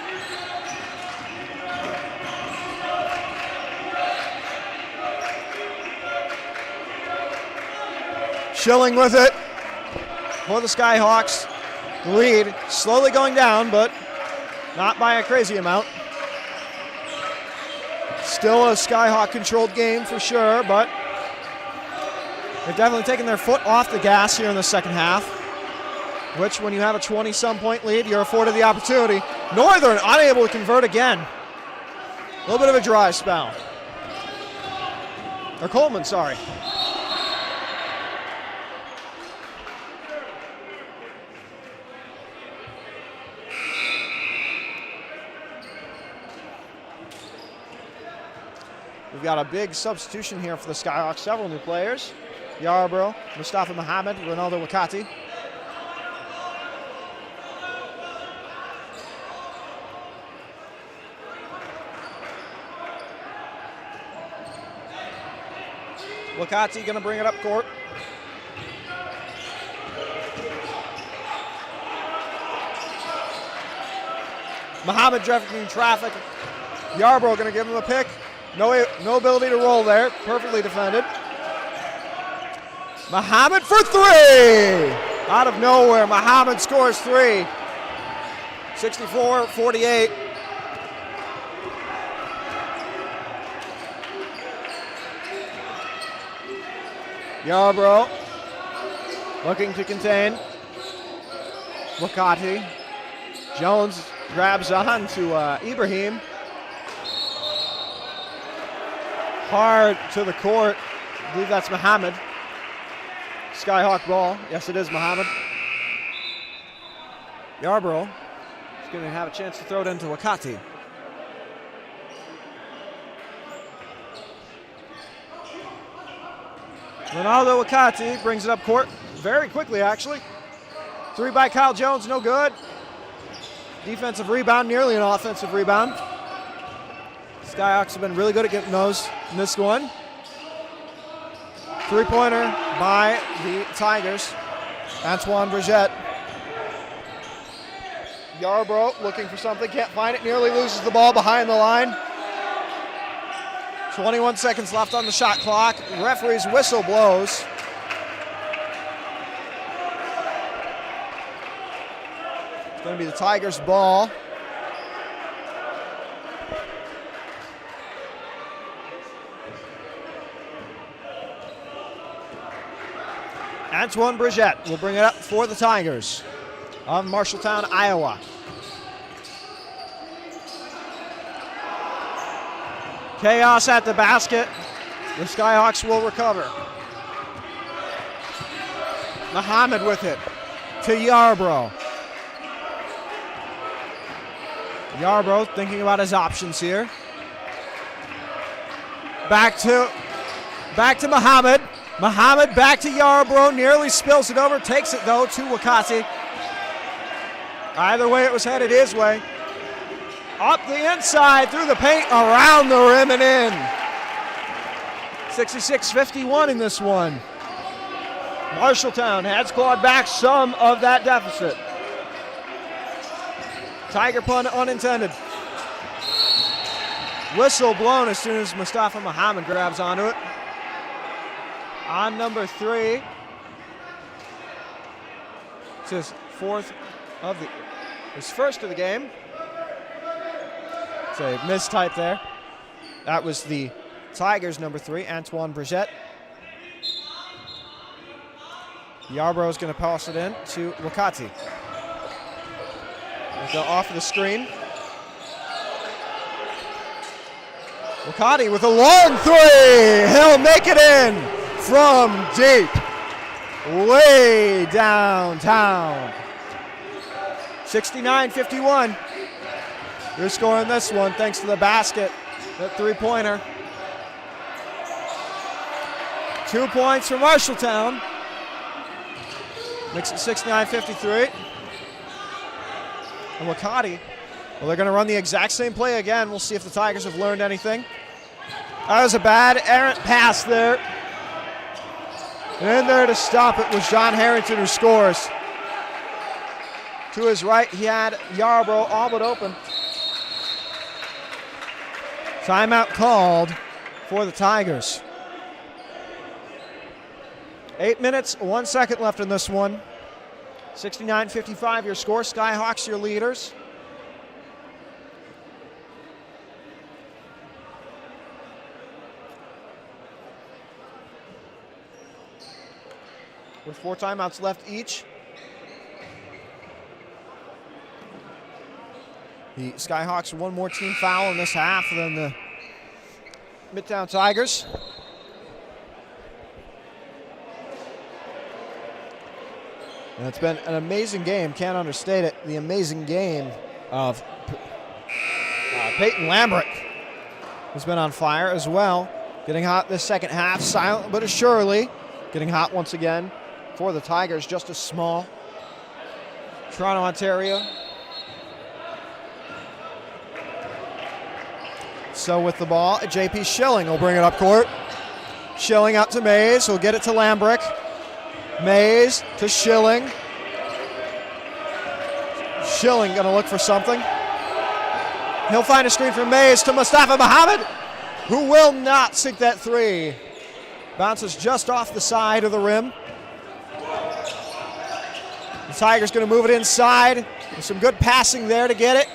Schilling with it for the Skyhawks. Lead slowly going down, but not by a crazy amount. Still a Skyhawk-controlled game for sure, but they've definitely taken their foot off the gas here in the second half, which when you have a 20-some point lead, you're afforded the opportunity. Northern unable to convert again. A little bit of a dry spell. Or Coleman, sorry. We've got a big substitution here for the Skyhawks. Several new players. Yarbrough, Mustafa Mohammed, Ronaldo Wakati. Wakati going to bring it up court. Mohammed driving traffic. Yarbrough going to give him a pick. No ability to roll there. Perfectly defended. Mohammed for three. Out of nowhere, Mohammed scores three. 64-48. Yarbrough looking to contain Wakati. Jones grabs on to Ibrahim. Hard to the court. I believe that's Mohammed. Skyhawk ball. Yes, it is Mohammed. Yarbrough is going to have a chance to throw it into Wakati. Ronaldo Wakati brings it up court very quickly, actually. Three by Kyle Jones, no good. Defensive rebound, nearly an offensive rebound. Skyhawks have been really good at getting those in this one. Three-pointer by the Tigers. Antoine Brigitte. Yarbrough looking for something, can't find it, nearly loses the ball behind the line. 21 seconds left on the shot clock. Referee's whistle blows. It's going to be the Tigers' ball. Antoine Brigitte will bring it up for the Tigers of Marshalltown, Iowa. Chaos at the basket. The Skyhawks will recover. Mohammed with it to Yarbrough. Yarbrough thinking about his options here. Back to Mohammed. Mohammed back to Yarbrough, nearly spills it over, takes it though to Wakati. Either way it was headed his way. Up the inside, through the paint, around the rim and in. 66-51 in this one. Marshalltown has clawed back some of that deficit. Tiger pun unintended. Whistle blown as soon as Mustafa Mohammed grabs onto it. On number 3. It's his first of the game. It's a mistype there. That was the Tigers' number 3, Antoine Brigitte. Yarbrough is going to pass it in to Wakati. They'll offer the screen. Wakati with a long three. He'll make it in from deep. Way downtown. 69-51. You're scoring this one thanks to the basket. That three-pointer. 2 points for Marshalltown. Makes it 69-53. And Wakati, well, they're going to run the exact same play again. We'll see if the Tigers have learned anything. That was a bad errant pass there. And in there to stop it was John Harrington, who scores. To his right, he had Yarbrough all but open. Timeout called for the Tigers. 8 minutes, 1 second left in this one. 69-55 your score. Skyhawks your leaders. With 4 timeouts left each. The Skyhawks one more team foul in this half than the Midtown Tigers. And it's been an amazing game, can't understate it. The amazing game of Peyton Lambrick. has been on fire as well. Getting hot this second half, silent but surely. Getting hot once again for the Tigers, Justice Small. Toronto, Ontario. So with the ball, JP Schilling will bring it up court. Schilling out to Mays, who'll get it to Lambrick. Mays to Schilling. Schilling going to look for something. He'll find a screen from Mays to Mustafa Muhammad, who will not sink that three. Bounces just off the side of the rim. The Tigers going to move it inside. There's some good passing there to get it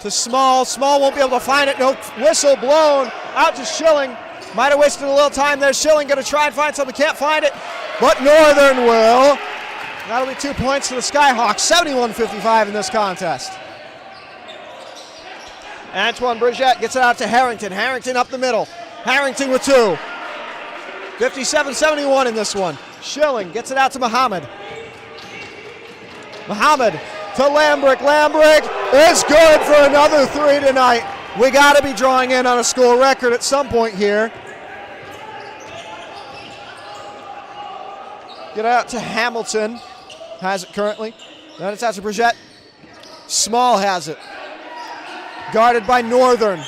to Small. Small won't be able to find it. No whistle blown. Out to Schilling. Might have wasted a little time there. Schilling going to try and find something. Can't find it. But Northern will. That'll be 2 points to the Skyhawks. 71-55 in this contest. Antoine Bridgette gets it out to Harrington. Harrington up the middle. Harrington with 2. 57-71 in this one. Schilling gets it out to Muhammad. Muhammad to Lambrick. Lambrick is good for another 3 tonight. We got to be drawing in on a school record at some point here. Get out to Hamilton. Has it currently. Then it's out to Bridgette. Small has it. Guarded by Northern.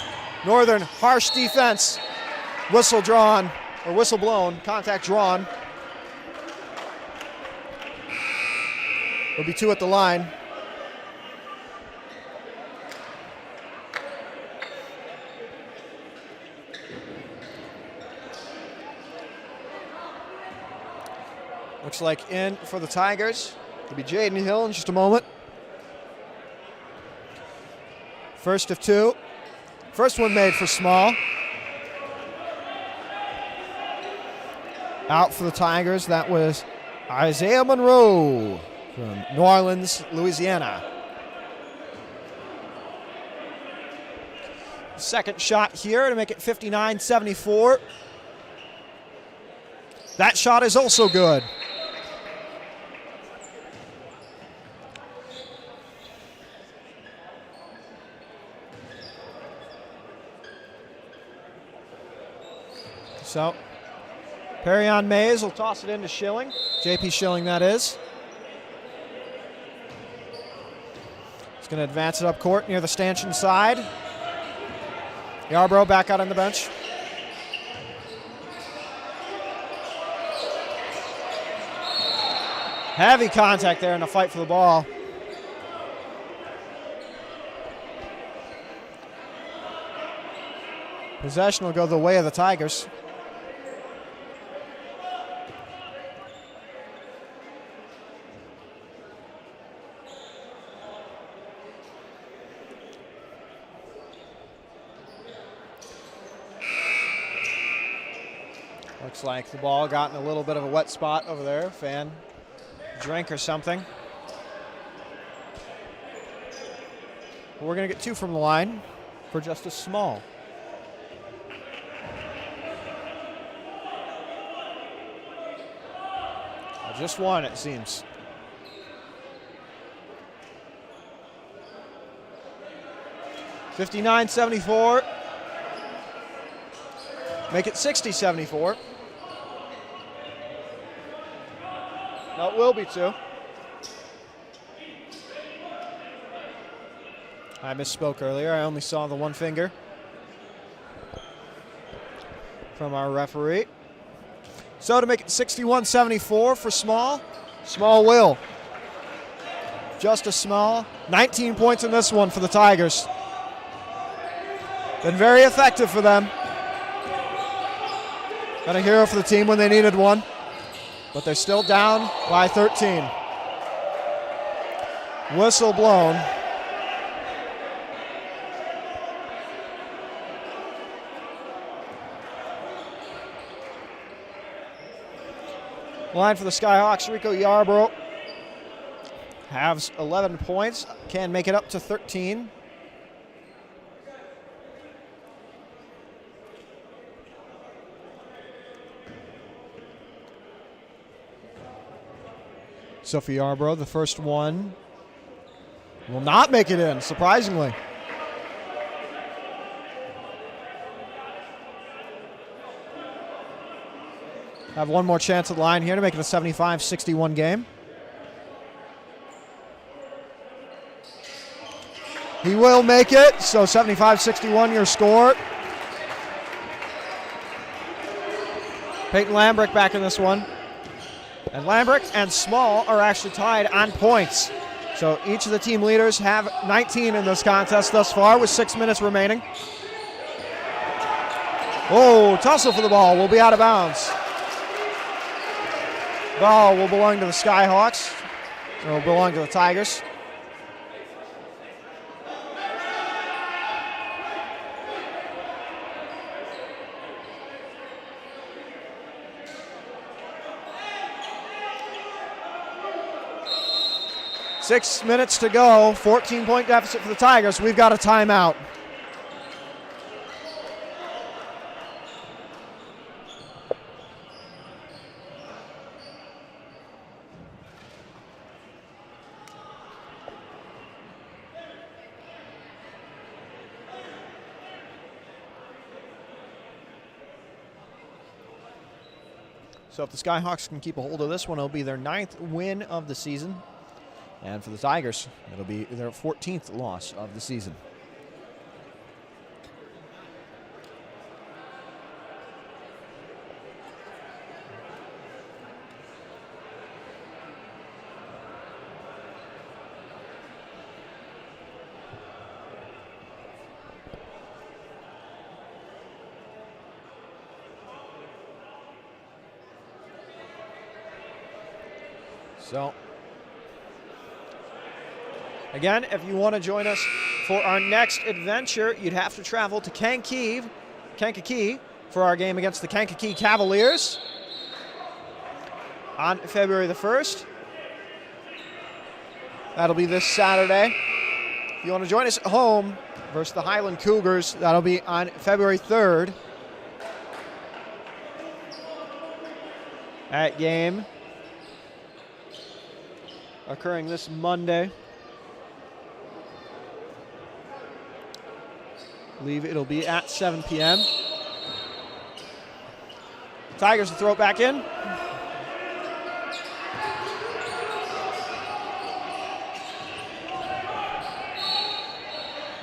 Northern, harsh defense. Whistle drawn, or whistle blown. Contact drawn. There'll be 2 at the line. Looks like in for the Tigers. It'll be Jaden Hill in just a moment. First of 2. First one made for Small. Out for the Tigers, that was Isaiah Monroe from New Orleans, Louisiana. Second shot here to make it 59-74. That shot is also good. So, Perrion Mays will toss it into Schilling. JP Schilling, that is. He's going to advance it up court near the stanchion side. Yarbrough back out on the bench. Heavy contact there in the fight for the ball. Possession will go the way of the Tigers. Looks like the ball got in a little bit of a wet spot over there. Fan drink or something. We're going to get 2 from the line for Justice Small. Just 1, it seems. $59-74. Make it 60-74. No, it will be 2. I misspoke earlier. I only saw the 1 finger from our referee. So to make it 61-74 for Small. Small will. Justice Small. 19 points in this one for the Tigers. Been very effective for them. Got a hero for the team when they needed one. But they're still down by 13. Whistle blown. Line for the Skyhawks, Rico Yarbrough has 11 points, can make it up to 13. Sophie Yarbrough, the first one, will not make it in, surprisingly. have one more chance at the line here to make it a 75-61 game. He will make it, so 75-61 your score. Peyton Lambrick back in this one. And Lambrick and Small are actually tied on points. So each of the team leaders have 19 in this contest thus far with 6 minutes remaining. Oh, tussle for the ball will be out of bounds. Ball will belong to the Skyhawks. It will belong to the Tigers. Six minutes to go, 14-point deficit for the Tigers. We've got a timeout. So if the Skyhawks can keep a hold of this one, it'll be their 9th win of the season. And for the Tigers, it'll be their 14th loss of the season. So, again, if you want to join us for our next adventure, you'd have to travel to Kankakee for our game against the Kankakee Cavaliers on February the 1st. That'll be this Saturday. If you want to join us at home versus the Highland Cougars, that'll be on February 3rd. That game occurring this Monday. I believe it'll be at 7 p.m. Tigers will throw it back in.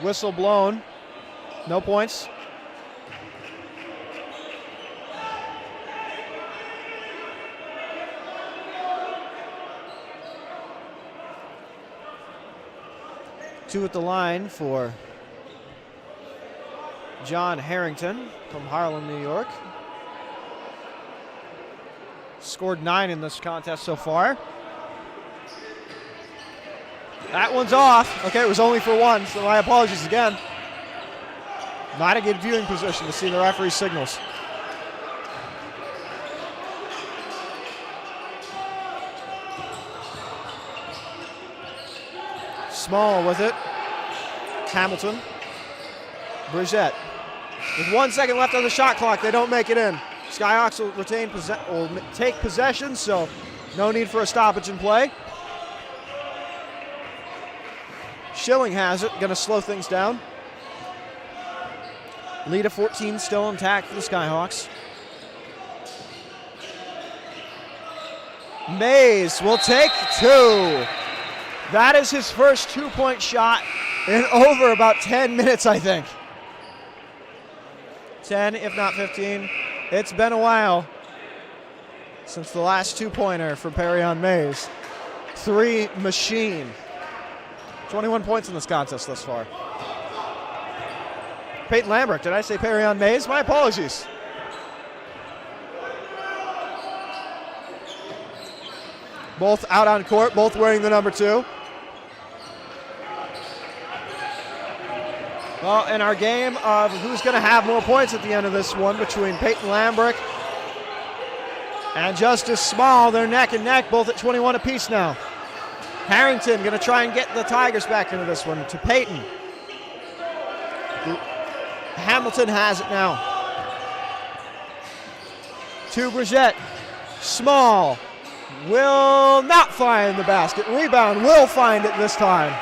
Whistle blown. No points. Two at the line for John Harrington from Harlem, New York. Scored 9 in this contest so far. That one's off. Okay, it was only for 1, so my apologies again. Not a good viewing position to see the referee's signals. Small with it. Hamilton. Bridgette. With 1 second left on the shot clock, they don't make it in. Skyhawks will take possession, so no need for a stoppage in play. Schilling has it, going to slow things down. Lead of 14 still intact for the Skyhawks. Mays will take 2. That is his first 2-point shot in over about 10 minutes, I think. 10, if not 15. It's been a while since the last 2-pointer for Perryon Mays. 3 machine. 21 points in this contest thus far. Peyton Lambrick, did I say Perryon Mays? My apologies. Both out on court, both wearing the number 2. Well, in our game of who's going to have more points at the end of this one between Peyton Lambrick and Justice Small, they're neck and neck, both at 21 apiece now. Harrington going to try and get the Tigers back into this one to Peyton. Hamilton has it now. To Bridgette. Small will not find the basket. Rebound will find it this time.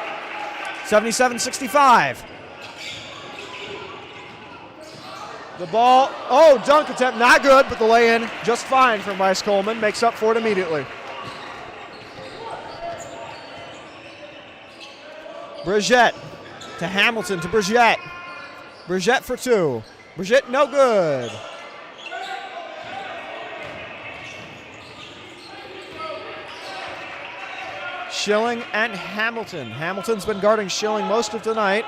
77-65. The ball, dunk attempt, not good, but the lay-in just fine from Bryce Coleman. Makes up for it immediately. Bridgette to Hamilton to Bridgette. Bridgette for two. Bridgette, no good. Schilling and Hamilton. Hamilton's been guarding Schilling most of the night.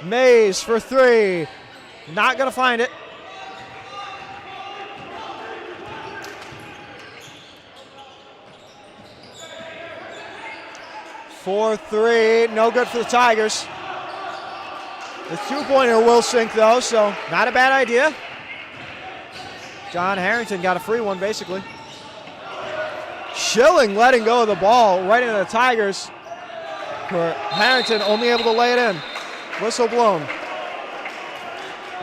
Mays for three. Not going to find it. For three. No good for the Tigers. The two-pointer will sink, though, so not a bad idea. John Harrington got a free one, basically. Schilling letting go of the ball right into the Tigers. For Harrington only able to lay it in. Whistle blown.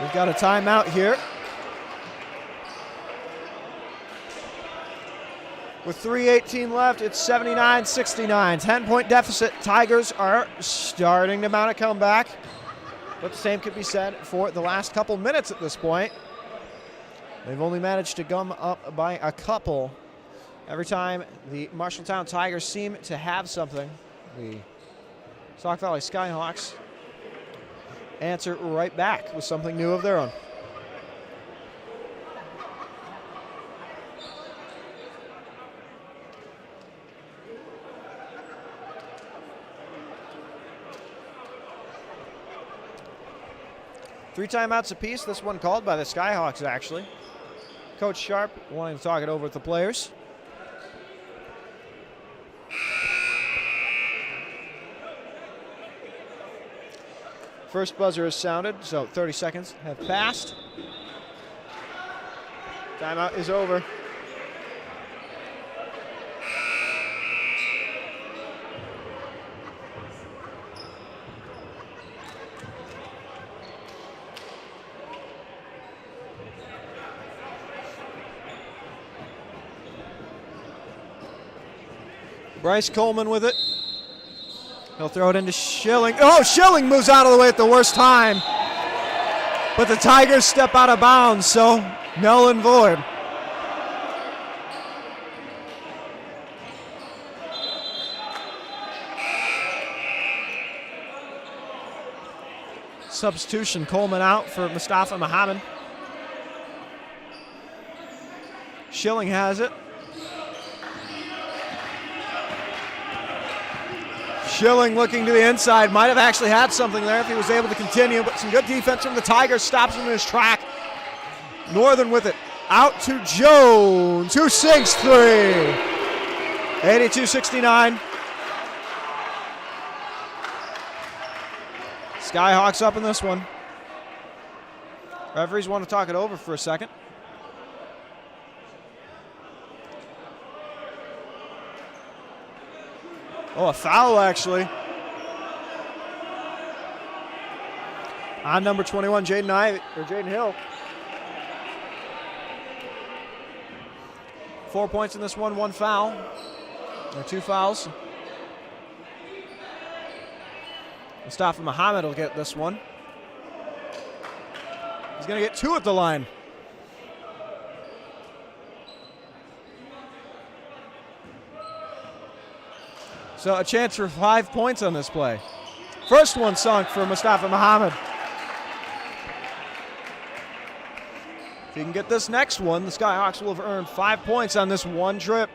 We've got a timeout here. With 3:18 left, it's 79-69. 10-point deficit. Tigers are starting to mount a comeback. But the same could be said for the last couple minutes at this point. They've only managed to come up by a couple. Every time the Marshalltown Tigers seem to have something, the Sauk Valley Skyhawks answer right back with something new of their own. Three timeouts apiece, this one called by the Skyhawks, actually. Coach Sharp wanting to talk it over with the players. First buzzer is sounded, so 30 seconds have passed. Timeout is over. Bryce Coleman with it. He'll throw it into Schilling. Oh, Schilling moves out of the way at the worst time. But the Tigers step out of bounds, so null and void. Substitution, Coleman out for Mustafa Muhammad. Schilling has it. Schilling looking to the inside, might have actually had something there if he was able to continue, but some good defense from the Tigers stops him in his track. Northern with it, out to Jones, who sinks three. 82-69. Skyhawks up in this one. Referees want to talk it over for a second. Oh, a foul, actually. On number 21, Jaden Hill. 4 points in this one, one foul. Or two fouls. Mustafa Muhammad will get this one. He's going to get two at the line. So a chance for 5 points on this play. First one sunk for Mustafa Muhammad. If he can get this next one, the Skyhawks will have earned 5 points on this one trip.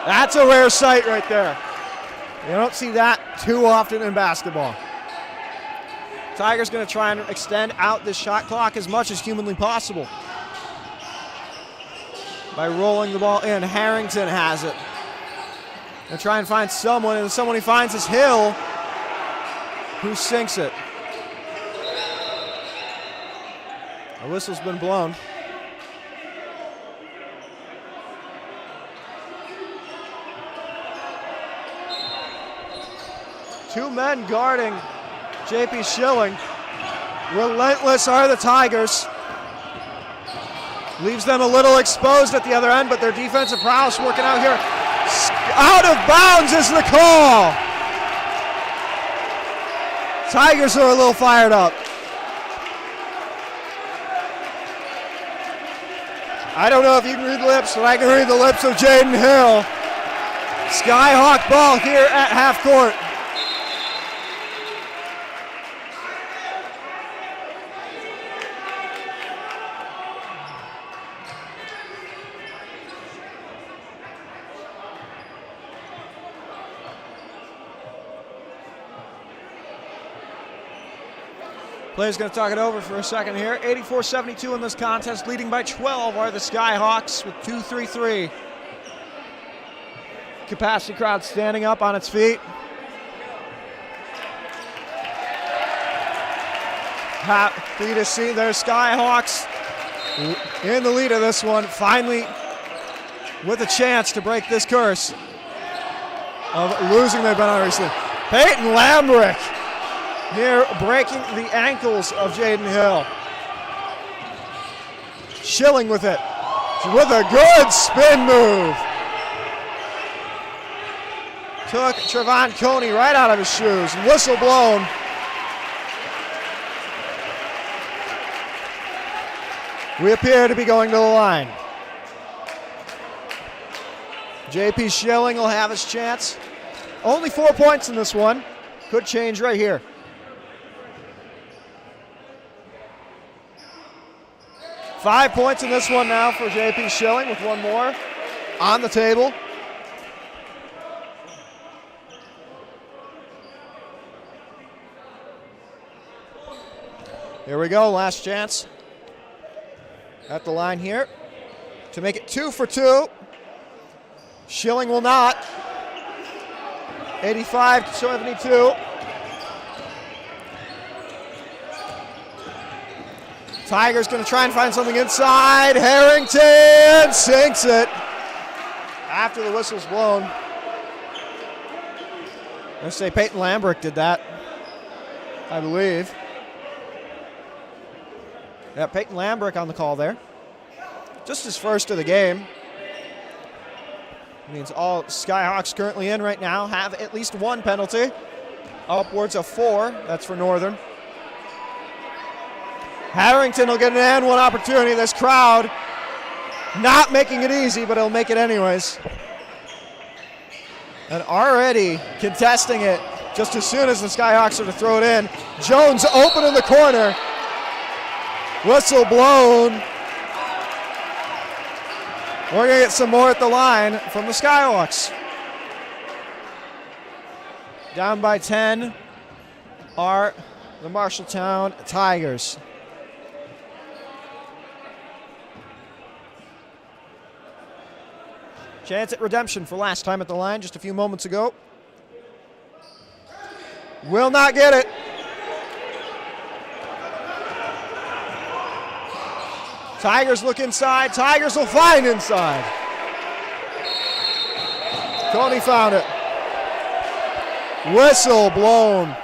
That's a rare sight right there. You don't see that too often in basketball. Tigers going to try and extend out this shot clock as much as humanly possible by rolling the ball in. Harrington has it. And try and find someone, and someone he finds is Hill, who sinks it. A whistle's been blown. Two men guarding J.P. Schilling. Relentless are the Tigers. Leaves them a little exposed at the other end, but their defensive prowess working out here. Out of bounds is the call. Tigers are a little fired up. I don't know if you can read lips, but I can read the lips of Jaden Hill. Skyhawk ball here at half court. Players going to talk it over for a second here. 84-72 in this contest. Leading by 12 are the Skyhawks with 2-3-3. Capacity crowd standing up on its feet. Happy to see their Skyhawks in the lead of this one. Finally with a chance to break this curse of losing they've been on recently. Peyton Lambrick near breaking the ankles of Jaden Hill. Schilling with it. With a good spin move. Took Trevon Coney right out of his shoes. Whistle blown. We appear to be going to the line. JP Schilling will have his chance. Only 4 points in this one. Could change right here. 5 points in this one now for JP Schilling with one more on the table. Here we go, last chance at the line here to make it 2 for 2. Schilling will not. 85-72. Tigers going to try and find something inside. Harrington sinks it after the whistle's blown. I'm going to say Peyton Lambrick did that, I believe. Yeah, Peyton Lambrick on the call there. Just his first of the game. It means all Skyhawks currently in right now have at least one penalty. Upwards of 4. That's for Northern. Harrington will get an and one opportunity. This crowd not making it easy, but he'll make it anyways. And already contesting it just as soon as the Skyhawks are to throw it in. Jones open in the corner. Whistle blown. We're going to get some more at the line from the Skyhawks. Down by 10 are the Marshalltown Tigers. Chance at redemption for last time at the line just a few moments ago. Will not get it. Tigers look inside. Tigers will find inside. Coney found it. Whistle blown.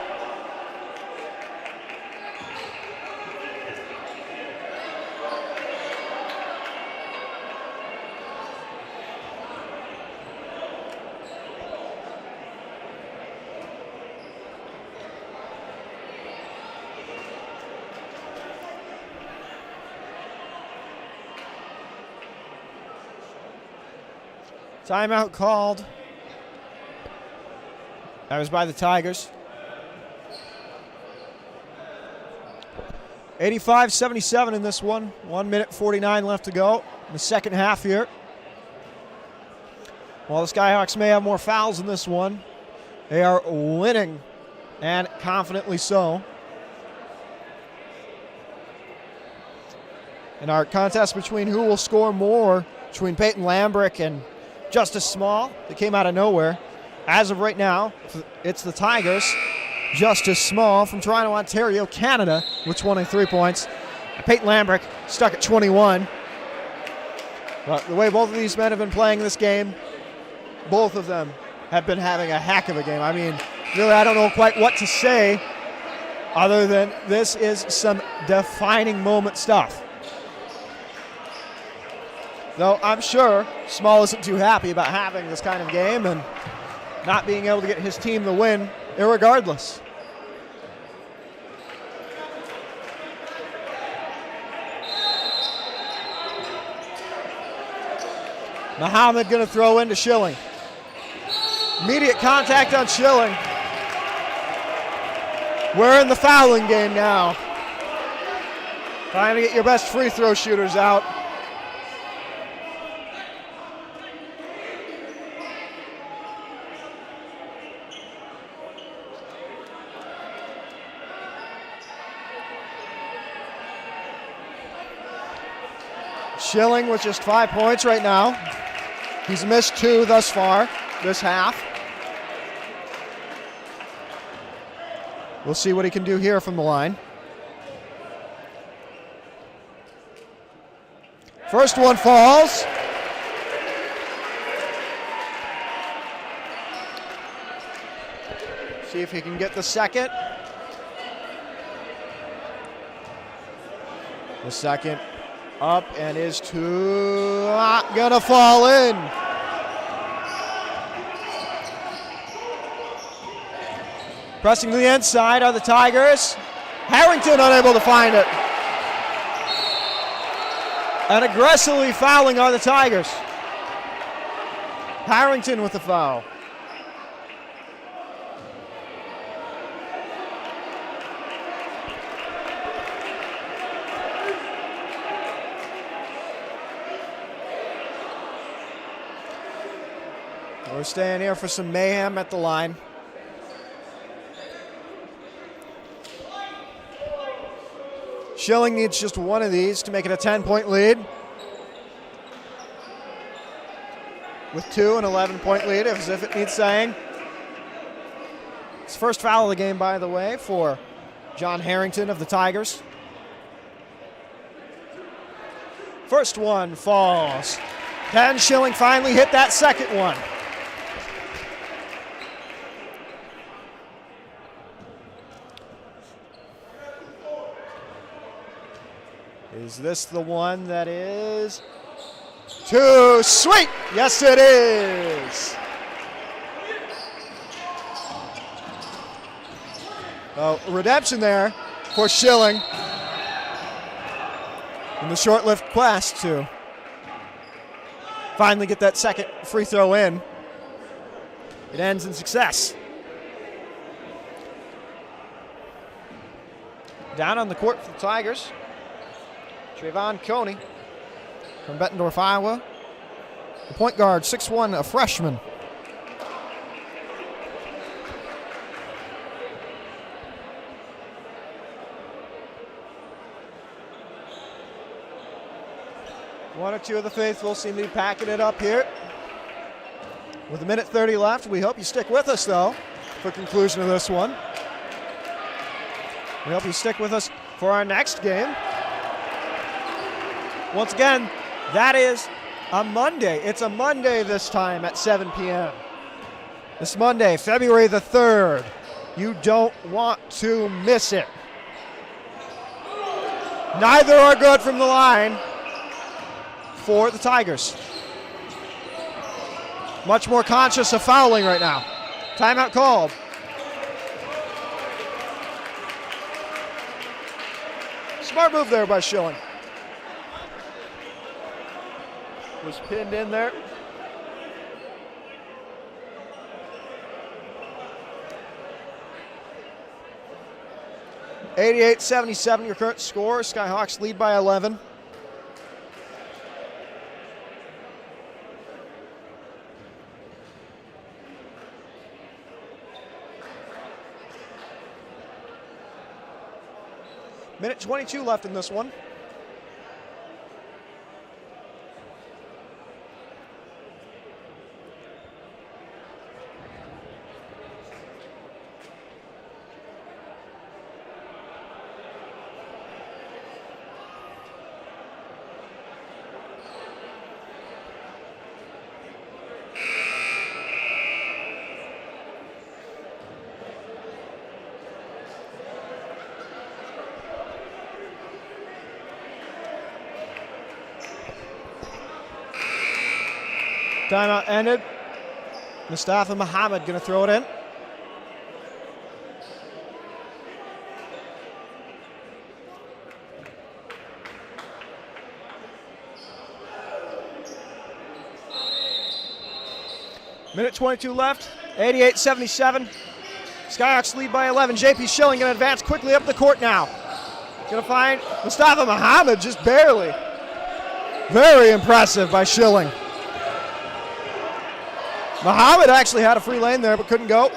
Timeout called. That was by the Tigers. 85-77 in this one. 1 minute 49 left to go in the second half here. While the Skyhawks may have more fouls in this one, they are winning, and confidently so. In our contest between who will score more, between Peyton Lambrick and Justice Small, that came out of nowhere. As of right now, it's the Tigers. Justice Small from Toronto, Ontario, Canada, with 23 points. Peyton Lambrick stuck at 21. But the way both of these men have been playing this game, both of them have been having a heck of a game. I mean, really, I don't know quite what to say other than this is some defining moment stuff. Though I'm sure Small isn't too happy about having this kind of game and not being able to get his team the win irregardless. Muhammad going to throw into Schilling. Immediate contact on Schilling. We're in the fouling game now. Trying to get your best free throw shooters out. Schilling with just 5 points right now. He's missed 2 thus far this half. We'll see what he can do here from the line. First one falls. See if he can get the second. The second up and is gonna fall in. Pressing to the inside are the Tigers. Harrington unable to find it. And aggressively fouling are the Tigers. Harrington with the foul. We're staying here for some mayhem at the line. Schilling needs just one of these to make it a 10-point lead. With 2, an 11-point lead, as if it needs saying. It's first foul of the game, by the way, for John Harrington of the Tigers. First one falls. Can Schilling finally hit that second one? Is this the one that is too sweet? Yes, it is. Oh, redemption there for Schilling in the short-lived quest to finally get that second free throw in. It ends in success. Down on the court for the Tigers, Trayvon Coney from Bettendorf, Iowa. The point guard, 6'1", a freshman. One or two of the faithful seem to be packing it up here. With 1:30 left, we hope you stick with us, though, for conclusion of this one. We hope you stick with us for our next game. Once again, that is a Monday. It's a Monday this time at 7 p.m. This Monday, February the 3rd. You don't want to miss it. Neither are good from the line for the Tigers. Much more conscious of fouling right now. Timeout called. Smart move there by Schilling. Was pinned in there. (88-77) your current score. Skyhawks lead by 11. Minute 22 left in this one. Timeout ended. Mustafa Muhammad going to throw it in. Minute 22 left, 88-77. Skyhawks lead by 11. JP Schilling going to advance quickly up the court now. Going to find Mustafa Muhammad just barely. Very impressive by Schilling. Muhammad actually had a free lane there but couldn't go.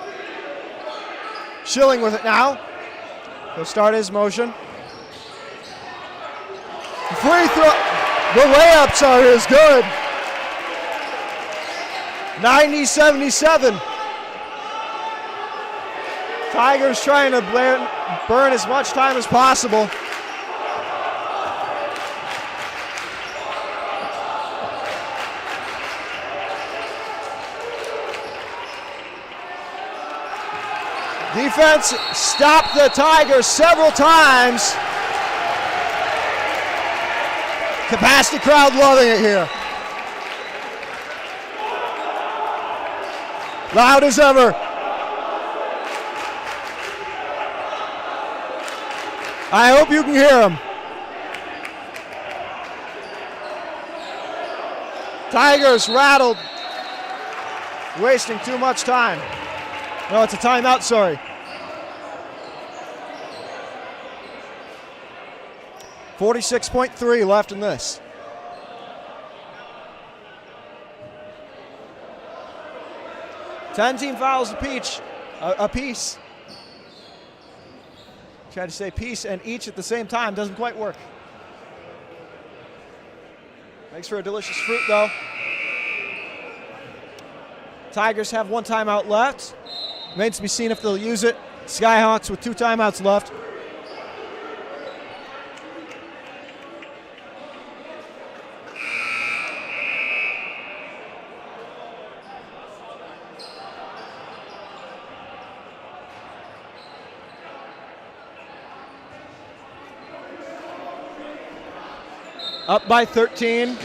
Schilling with it now. He'll start his motion. Free throw. The layups are as good. 90-77. Tigers trying to burn as much time as possible. Defense stopped the Tigers several times. Capacity crowd loving it here. Loud as ever. I hope you can hear them. Tigers rattled. Wasting too much time. No, it's a timeout, sorry. 46.3 left in this. Ten-team fouls apiece. Tried to say piece and each at the same time. Doesn't quite work. Makes for a delicious fruit, though. Tigers have one timeout left. Remains to be seen if they'll use it. Skyhawks with 2 timeouts left. Up by 13.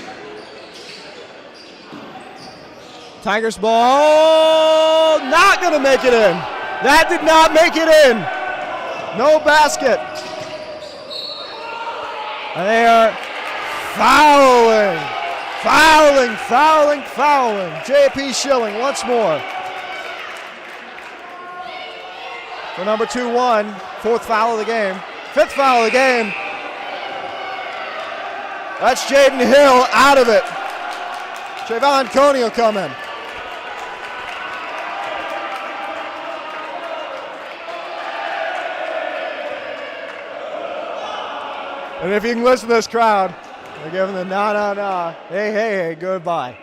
Tigers ball, not going to make it in. That did not make it in. No basket. And they are fouling. JP Schilling once more. For number 2-1, 4th foul of the game. 5th foul of the game. That's Jaden Hill out of it. Trayvon Coney will come in. And if you can listen to this crowd, they're giving the nah. Hey, goodbye.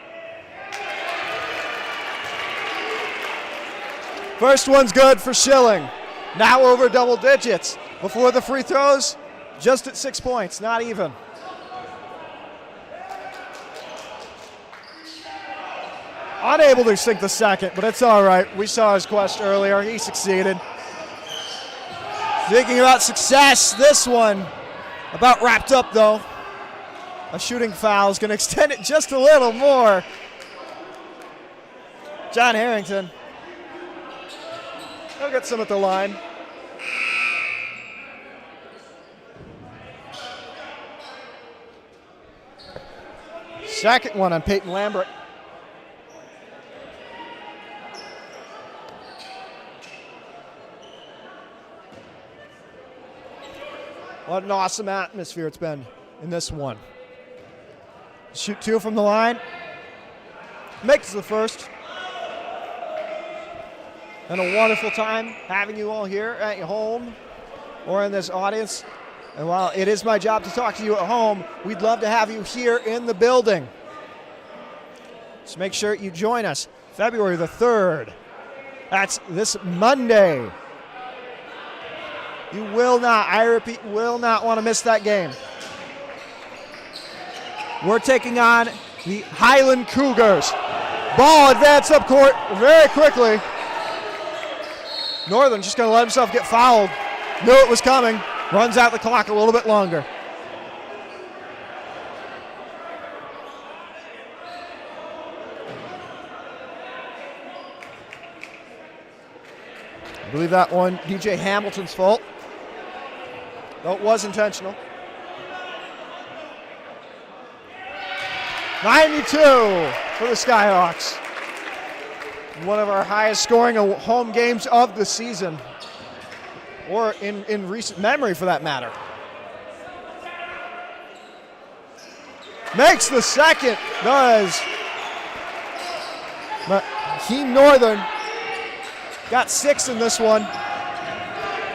First one's good for Schilling. Now over double digits. Before the free throws, just at 6 points, not even. Unable to sink the second, but it's all right. We saw his quest earlier. He succeeded. Thinking about success, this one about wrapped up, though. A shooting foul is going to extend it just a little more. John Harrington. He'll get some at the line. Second one on Peyton Lambert. What an awesome atmosphere it's been in this one. Shoot 2 from the line. Makes the first. And a wonderful time having you all here at your home or in this audience. And while it is my job to talk to you at home, we'd love to have you here in the building. So make sure you join us February the 3rd. That's this Monday. You will not, I repeat, will not want to miss that game. We're taking on the Highland Cougars. Ball advanced up court very quickly. Northern just going to let himself get fouled. Knew it was coming. Runs out the clock a little bit longer. I believe that one, DJ Hamilton's fault. Though it was intentional. 92 for the Skyhawks. one of our highest scoring home games of the season, or in recent memory for that matter. Makes the second, does. But Keene Northern got 6 in this one.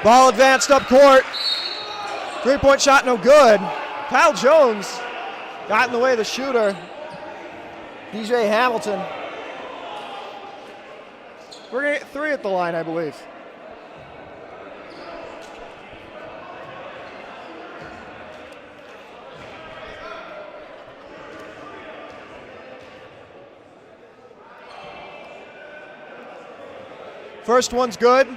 Ball advanced up court. 3-point shot, no good. Kyle Jones got in the way of the shooter, DJ Hamilton. We're going to get 3 at the line, I believe. First one's good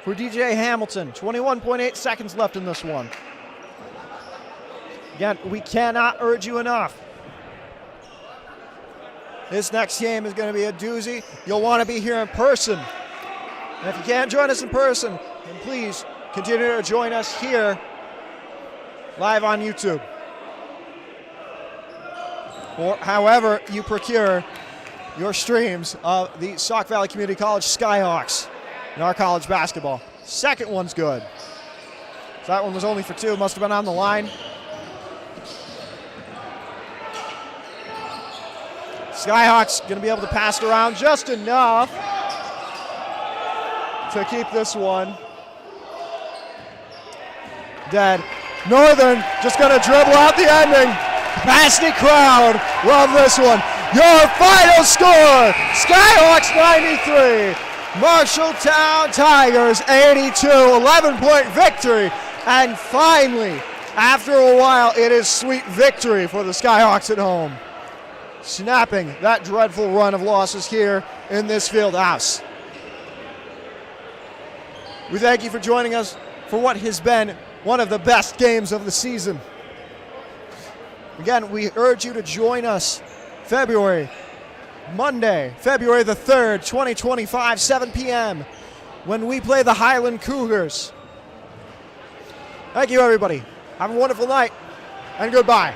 for DJ Hamilton. 21.8 seconds left in this one. Again, we cannot urge you enough. This next game is going to be a doozy. You'll want to be here in person. And if you can't join us in person, then please continue to join us here live on YouTube. Or however you procure your streams of the Sauk Valley Community College Skyhawks in our college basketball. Second one's good. So that one was only for 2, must have been on the line. Skyhawks going to be able to pass it around just enough to keep this one dead. Northern just going to dribble out the ending. Capacity crowd, love this one. Your final score, Skyhawks 93, Marshalltown Tigers 82, 11-point victory. And finally, after a while, it is sweet victory for the Skyhawks at home, snapping that dreadful run of losses here in this field house. We thank you for joining us for what has been one of the best games of the season. Again, we urge you to join us Monday, February the 3rd, 2025, 7 p.m. when we play the Highland Cougars. Thank you, everybody. Have a wonderful night, and goodbye.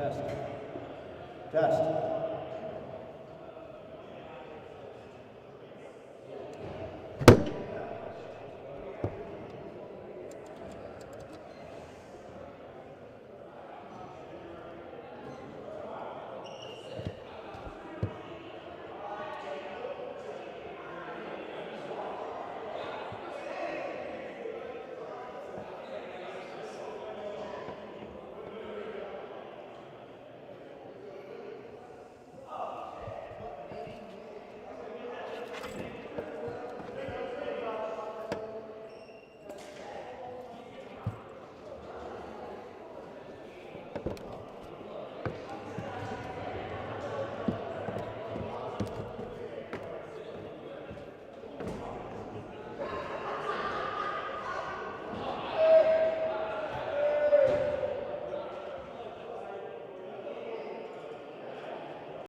Test. Test.